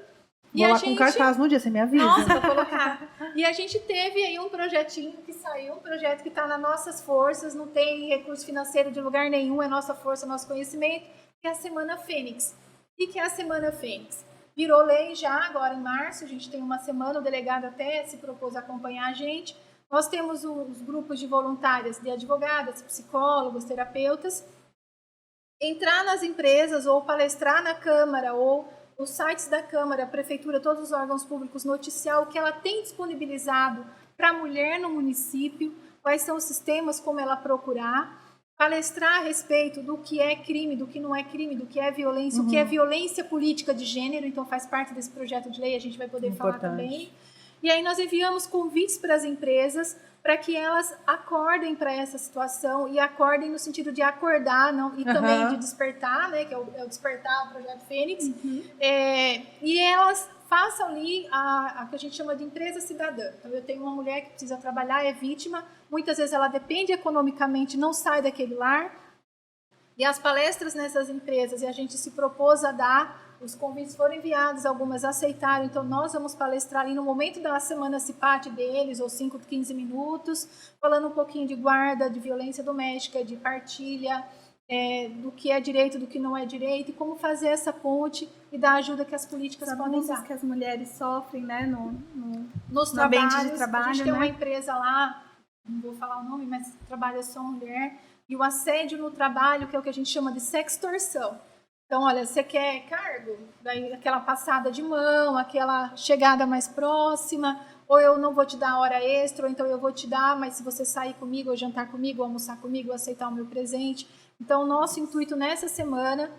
[SPEAKER 1] Vou lá com cartaz no dia, você me avisa.
[SPEAKER 3] Nossa, vou colocar. E a gente teve aí um projetinho que saiu, um projeto que está nas nossas forças, não tem recurso financeiro de lugar nenhum, é nossa força, nosso conhecimento, que é a Semana Fênix. E que é a Semana Fênix? Virou lei já, agora em março, a gente tem uma semana, o delegado até se propôs a acompanhar a gente. Nós temos os grupos de voluntárias, de advogadas, psicólogos, terapeutas. Entrar nas empresas ou palestrar na Câmara ou os sites da Câmara, a Prefeitura, todos os órgãos públicos, noticiar o que ela tem disponibilizado para a mulher no município, quais são os sistemas, como ela procurar, palestrar a respeito do que é crime, do que não é crime, do que é violência, o que é violência política de gênero, então faz parte desse projeto de lei, a gente vai poder falar também. E aí nós enviamos convites para as empresas para que elas acordem para essa situação e acordem no sentido de acordar e também de despertar, né, que é o despertar, o projeto Fênix, e elas façam ali a que a gente chama de empresa cidadã. Então, eu tenho uma mulher que precisa trabalhar, é vítima, muitas vezes ela depende economicamente, não sai daquele lar, e as palestras nessas empresas, e a gente se propôs a dar, os convites foram enviados, algumas aceitaram, então nós vamos palestrar ali no momento da semana CIPAT deles, ou 5, 15 minutos, falando um pouquinho de guarda, de violência doméstica, de partilha, do que é direito, do que não é direito, e como fazer essa ponte e dar ajuda que as políticas podem dar.
[SPEAKER 2] Que as mulheres sofrem, né,
[SPEAKER 3] nos
[SPEAKER 2] ambiente de trabalho.
[SPEAKER 3] A gente tem uma empresa lá, não vou falar o nome, mas trabalha só mulher, e o assédio no trabalho, que é o que a gente chama de sextorção. Então, olha, você quer cargo? Daí, aquela passada de mão, aquela chegada mais próxima, ou eu não vou te dar hora extra, ou então eu vou te dar, mas se você sair comigo, ou jantar comigo, ou almoçar comigo, ou aceitar o meu presente. Então, o nosso intuito nessa semana,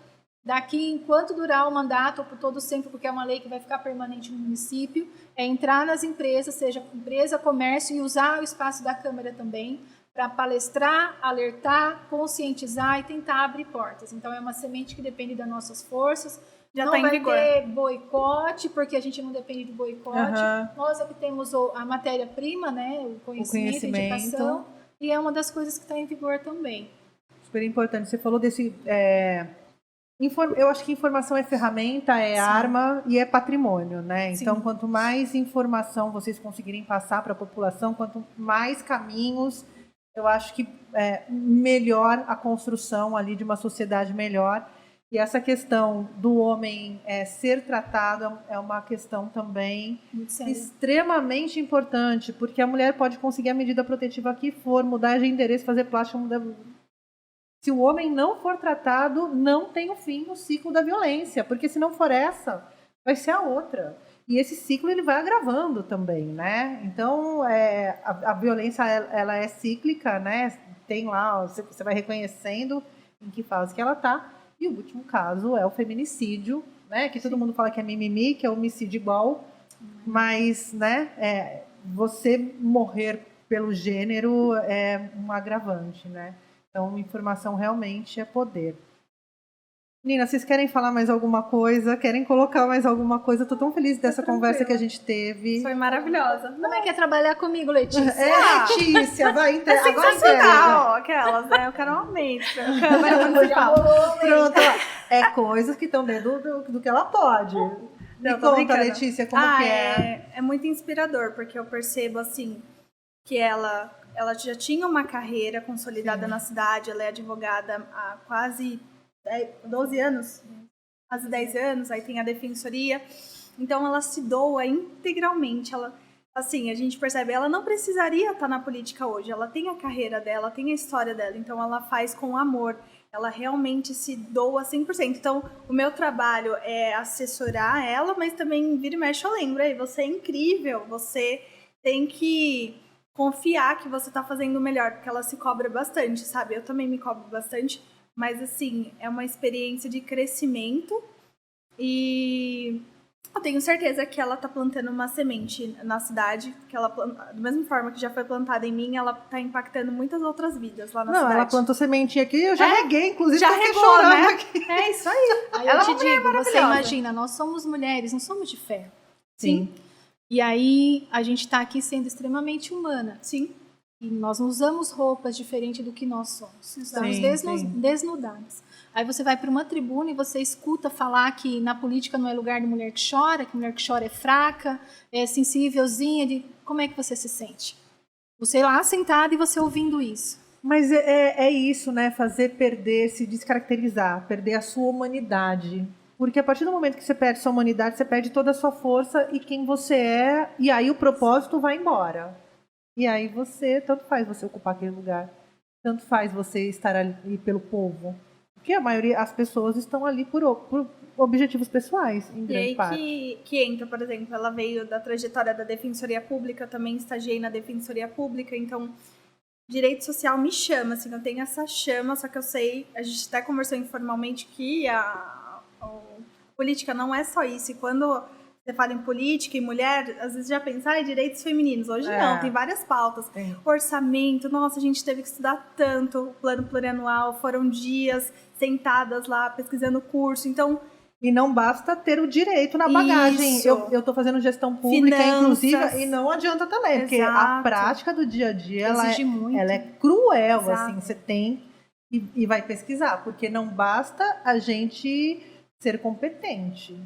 [SPEAKER 3] daqui enquanto durar o mandato, ou por todo sempre, porque é uma lei que vai ficar permanente no município, é entrar nas empresas, seja empresa, comércio, e usar o espaço da Câmara também, para palestrar, alertar, conscientizar e tentar abrir portas. Então, é uma semente que depende das nossas forças.
[SPEAKER 2] Já
[SPEAKER 3] não vai ter boicote, porque a gente não depende de boicote. Nós é que temos a matéria-prima, né, o conhecimento, a indicação, e é uma das coisas que está em vigor também.
[SPEAKER 1] Super importante. Você falou desse... eu acho que informação é ferramenta, é arma e é patrimônio, né? Então,
[SPEAKER 3] Sim.
[SPEAKER 1] Quanto mais informação vocês conseguirem passar para a população, quanto mais caminhos... Eu acho que melhor a construção ali de uma sociedade melhor. E essa questão do homem ser tratado é uma questão também extremamente importante, porque a mulher pode conseguir a medida protetiva que for, mudar de endereço, fazer plástico, mudar... Se o homem não for tratado, não tem o fim no ciclo da violência, porque se não for essa, vai ser a outra. E esse ciclo ele vai agravando também, né? Então, a violência ela é cíclica, né? Tem lá, você vai reconhecendo em que fase que ela está. E o último caso é o feminicídio, né? Que todo mundo fala que é mimimi, que é homicídio igual, mas, né? Você morrer pelo gênero é um agravante, né? Então, informação realmente é poder. Menina, vocês querem falar mais alguma coisa? Querem colocar mais alguma coisa? Eu tô tão feliz dessa conversa que a gente teve.
[SPEAKER 2] Foi maravilhosa.
[SPEAKER 3] Como é que é trabalhar comigo, Letícia?
[SPEAKER 1] Letícia, vai entregar.
[SPEAKER 2] É sensacional, aquelas, né? Eu quero um aumento. Câmera principal.
[SPEAKER 1] Pronto, é coisas que estão dentro do que ela pode. Me conta, Letícia, como que é?
[SPEAKER 2] É muito inspirador, porque eu percebo, assim, que ela já tinha uma carreira consolidada na cidade, ela é advogada há quase 12 anos, quase 10 anos, aí tem a defensoria. Então, ela se doa integralmente. Ela, assim, a gente percebe, ela não precisaria estar na política hoje. Ela tem a carreira dela, tem a história dela. Então, ela faz com amor. Ela realmente se doa 100%. Então, o meu trabalho é assessorar ela, mas também vira e mexe eu lembro. Aí, você é incrível, você tem que confiar que você está fazendo o melhor, porque ela se cobra bastante, sabe? Eu também me cobro bastante. Mas, assim, é uma experiência de crescimento e eu tenho certeza que ela tá plantando uma semente na cidade, que ela da mesma forma que já foi plantada em mim, ela tá impactando muitas outras vidas lá na cidade.
[SPEAKER 1] Não, ela plantou sementinha aqui, eu já reguei, inclusive,
[SPEAKER 2] já regou, né?
[SPEAKER 1] Aqui.
[SPEAKER 2] É isso aí.
[SPEAKER 3] Aí eu te digo, você imagina, nós somos mulheres, não somos de ferro.
[SPEAKER 1] Sim.
[SPEAKER 3] E aí, a gente tá aqui sendo extremamente humana.
[SPEAKER 2] Sim.
[SPEAKER 3] E nós não usamos roupas diferentes do que nós somos. Estamos desnudadas. Aí você vai para uma tribuna e você escuta falar que na política não é lugar de mulher que mulher que chora é fraca, é sensívelzinha. Como é que você se sente? Você lá sentada e você ouvindo isso.
[SPEAKER 1] Mas é isso, né? Fazer perder, se descaracterizar, perder a sua humanidade. Porque a partir do momento que você perde sua humanidade, você perde toda a sua força e quem você é, e aí o propósito vai embora. E aí tanto faz você ocupar aquele lugar, tanto faz você estar ali pelo povo. Porque a maioria, as pessoas estão ali por objetivos pessoais, em grande parte.
[SPEAKER 2] E aí que entra, por exemplo, ela veio da trajetória da Defensoria Pública, também estagiei na Defensoria Pública, então direito social me chama, assim, eu tenho essa chama, só que eu sei, a gente até conversou informalmente que a política não é só isso, e quando você fala em política e mulher, às vezes já pensa em direitos femininos. Hoje não, tem várias pautas. Orçamento, nossa, a gente teve que estudar tanto, o plano plurianual, foram dias sentadas lá, pesquisando curso, então...
[SPEAKER 1] E não basta ter o direito na bagagem. Eu estou fazendo gestão pública,
[SPEAKER 2] Finanças.
[SPEAKER 1] Inclusive, e não adianta também, porque a prática do dia a dia, ela é cruel,
[SPEAKER 2] Exato.
[SPEAKER 1] assim, você tem e vai pesquisar, porque não basta a gente ser competente.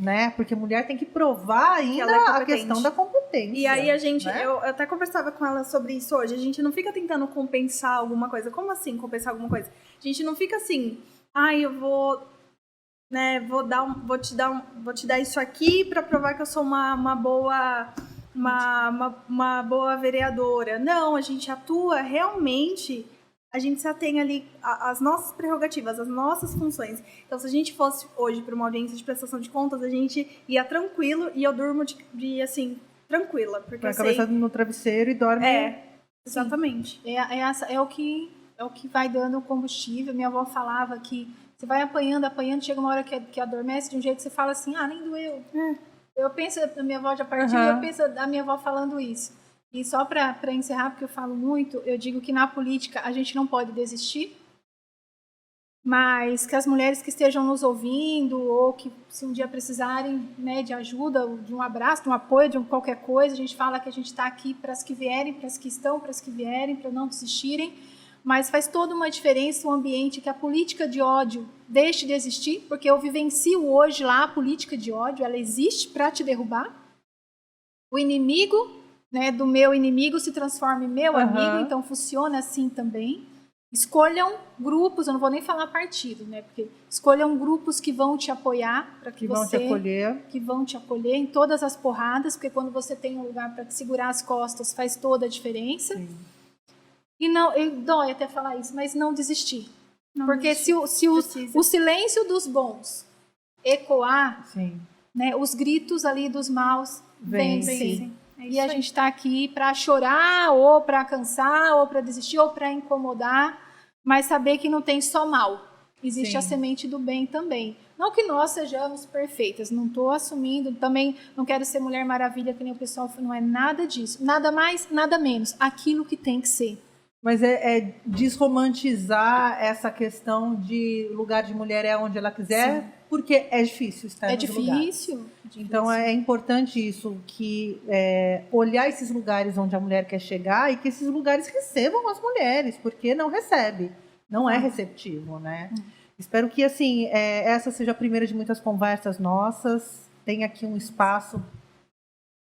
[SPEAKER 1] Né? Porque mulher tem que provar ainda a questão da competência.
[SPEAKER 2] E aí a gente,
[SPEAKER 1] né?
[SPEAKER 2] eu até conversava com ela sobre isso hoje, a gente não fica tentando compensar alguma coisa. Como assim compensar alguma coisa? A gente não fica assim, eu vou, né, vou te dar isso aqui para provar que eu sou uma boa vereadora. Não, a gente atua realmente. A gente já tem ali as nossas prerrogativas, as nossas funções. Então, se a gente fosse hoje para uma audiência de prestação de contas, a gente ia tranquilo e eu durmo assim, tranquila. Porque
[SPEAKER 1] com a cabeça no travesseiro e dorme.
[SPEAKER 2] Exatamente.
[SPEAKER 3] É o que vai dando combustível. Minha avó falava que você vai apanhando, chega uma hora que adormece de um jeito que você fala assim, nem doeu. Eu penso, a minha avó já partiu, eu penso a minha avó falando isso. E só para encerrar, porque eu falo muito, eu digo que na política a gente não pode desistir, mas que as mulheres que estejam nos ouvindo ou que se um dia precisarem, né, de ajuda, de um abraço, de um apoio, de qualquer coisa, a gente fala que a gente está aqui para as que vierem, para as que estão, para as que vierem, para não desistirem, mas faz toda uma diferença o ambiente que a política de ódio deixe de existir, porque eu vivencio hoje lá a política de ódio, ela existe para te derrubar. O inimigo, né, do meu inimigo se transforma em meu amigo, então funciona assim também. Escolham grupos, eu não vou nem falar partido, né, porque escolham grupos que vão te apoiar, para que vão te acolher em todas as porradas, porque quando você tem um lugar para te segurar as costas faz toda a diferença. Sim. E não, dói até falar isso, mas não desistir. Porque se o silêncio dos bons ecoar, né? Os gritos ali dos maus vencem. E a
[SPEAKER 2] aí.
[SPEAKER 3] gente está aqui para chorar, ou para cansar, ou para desistir, ou para incomodar, mas saber que não tem só mal. Existe a semente do bem também. Não que nós sejamos perfeitas, não estou assumindo, também não quero ser Mulher Maravilha, que nem o pessoal, não é nada disso. Nada mais, nada menos. Aquilo que tem que ser.
[SPEAKER 1] Mas é desromantizar essa questão de lugar de mulher é onde ela quiser, porque é difícil estar nos lugares. Então é importante isso, que olhar esses lugares onde a mulher quer chegar e que esses lugares recebam as mulheres, porque não recebe, não é receptivo, né? Espero que assim essa seja a primeira de muitas conversas nossas. Tem aqui um espaço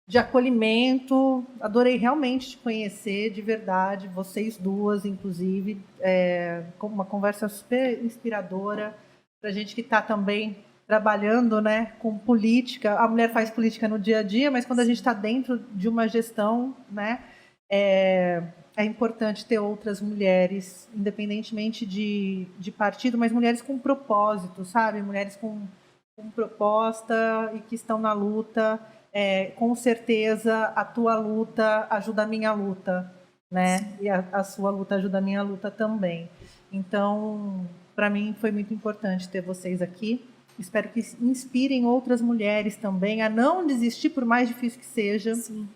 [SPEAKER 1] de acolhimento. Adorei realmente te conhecer, de verdade, vocês duas, inclusive, como uma conversa super inspiradora para a gente que está também trabalhando, né, com política. A mulher faz política no dia a dia, mas quando a gente está dentro de uma gestão, né, é importante ter outras mulheres, independentemente de partido, mas mulheres com propósito, sabe? Mulheres com proposta e que estão na luta. Com certeza a tua luta ajuda a minha luta, né? E a sua luta ajuda a minha luta também. Então, para mim foi muito importante ter vocês aqui. Espero que inspirem outras mulheres também a não desistir, por mais difícil que seja.
[SPEAKER 3] Sim.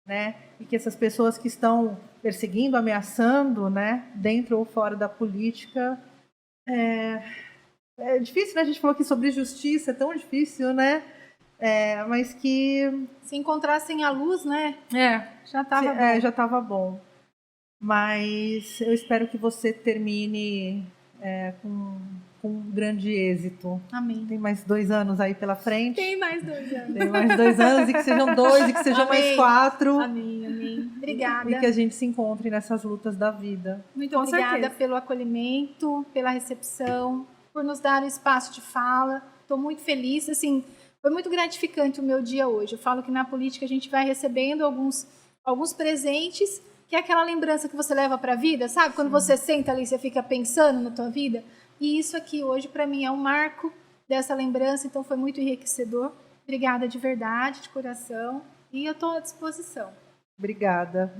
[SPEAKER 1] Né? E que essas pessoas que estão perseguindo, ameaçando, né, dentro ou fora da política, é difícil, né? A gente falou aqui sobre justiça, é tão difícil, né? Mas que
[SPEAKER 3] se encontrassem a luz, né? Já estava bom.
[SPEAKER 1] Já estava bom. Mas eu espero que você termine com um grande êxito.
[SPEAKER 3] Amém.
[SPEAKER 1] Tem mais 2 anos aí pela frente.
[SPEAKER 3] Tem mais 2 anos.
[SPEAKER 1] Tem mais 2 anos, e que sejam 2, e que sejam mais 4.
[SPEAKER 3] Amém. Obrigada.
[SPEAKER 1] E que a gente se encontre nessas lutas da vida.
[SPEAKER 3] Muito obrigada pelo acolhimento, pela recepção, por nos dar um espaço de fala. Estou muito feliz, assim, foi muito gratificante o meu dia hoje. Eu falo que na política a gente vai recebendo alguns presentes, que é aquela lembrança que você leva para a vida, sabe? Quando você senta ali, você fica pensando na tua vida. E isso aqui hoje, para mim, é um marco dessa lembrança, então foi muito enriquecedor. Obrigada de verdade, de coração, e eu estou à disposição.
[SPEAKER 1] Obrigada,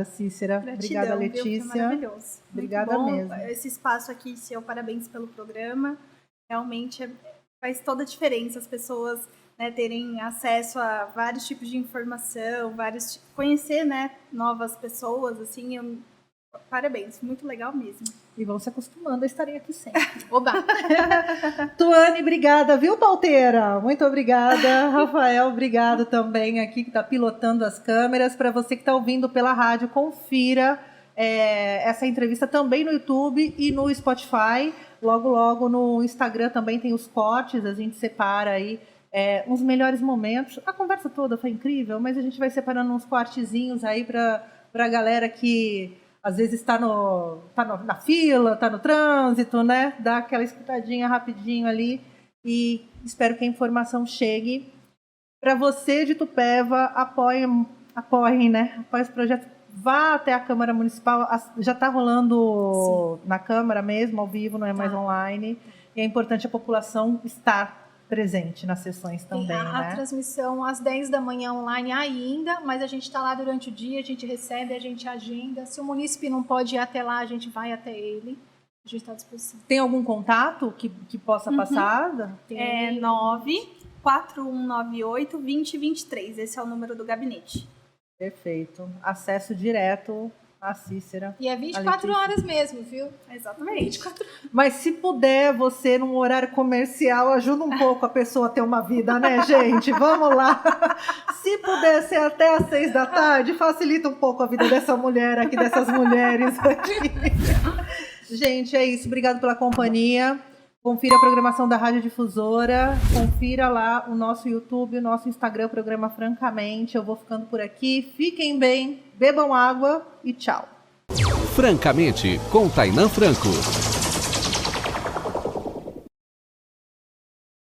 [SPEAKER 1] Cícera.
[SPEAKER 2] Gratidão,
[SPEAKER 1] obrigada, Letícia.
[SPEAKER 2] Foi maravilhoso.
[SPEAKER 1] Obrigada mesmo.
[SPEAKER 2] Esse espaço aqui, seu parabéns pelo programa. Realmente faz toda a diferença as pessoas, né, terem acesso a vários tipos de informação, conhecer, né, novas pessoas, assim, parabéns, muito legal mesmo.
[SPEAKER 1] E vão se acostumando a estarem aqui sempre.
[SPEAKER 3] Oba!
[SPEAKER 1] Tuane, obrigada, viu, Palteira? Muito obrigada. Rafael, obrigado também aqui, que está pilotando as câmeras. Para você que está ouvindo pela rádio, confira essa entrevista também no YouTube e no Spotify. Logo no Instagram também tem os cortes, a gente separa aí uns melhores momentos. A conversa toda foi incrível, mas a gente vai separando uns cortezinhos aí para a galera que às vezes está na fila, está no trânsito, né? Dá aquela escutadinha rapidinho ali, e espero que a informação chegue. Para você de Itupeva, apoiem, né? Apoiem esse projeto. Vá até a Câmara Municipal, já está rolando na Câmara mesmo, ao vivo, não é mais online. E é importante a população estar presente nas sessões também,
[SPEAKER 3] a transmissão às 10 da manhã online ainda, mas a gente está lá durante o dia, a gente recebe, a gente agenda. Se o munícipe não pode ir até lá, a gente vai até ele. A gente está à disposição.
[SPEAKER 1] Tem algum contato que possa passar?
[SPEAKER 2] É 94198-2023. Esse é o número do gabinete.
[SPEAKER 1] Perfeito. Acesso direto à Cícera.
[SPEAKER 3] E é 24 horas mesmo, viu?
[SPEAKER 2] Exatamente.
[SPEAKER 3] 24 horas.
[SPEAKER 1] Mas se puder, você, num horário comercial, ajuda um pouco a pessoa a ter uma vida, né, gente? Vamos lá. Se puder ser até às 6 da tarde, facilita um pouco a vida dessa mulher aqui, dessas mulheres aqui. Gente, é isso. Obrigado pela companhia. Confira a programação da Rádio Difusora, confira lá o nosso YouTube, o nosso Instagram, o programa Francamente. Eu vou ficando por aqui. Fiquem bem, bebam água e tchau.
[SPEAKER 4] Francamente, com Tainã Franco.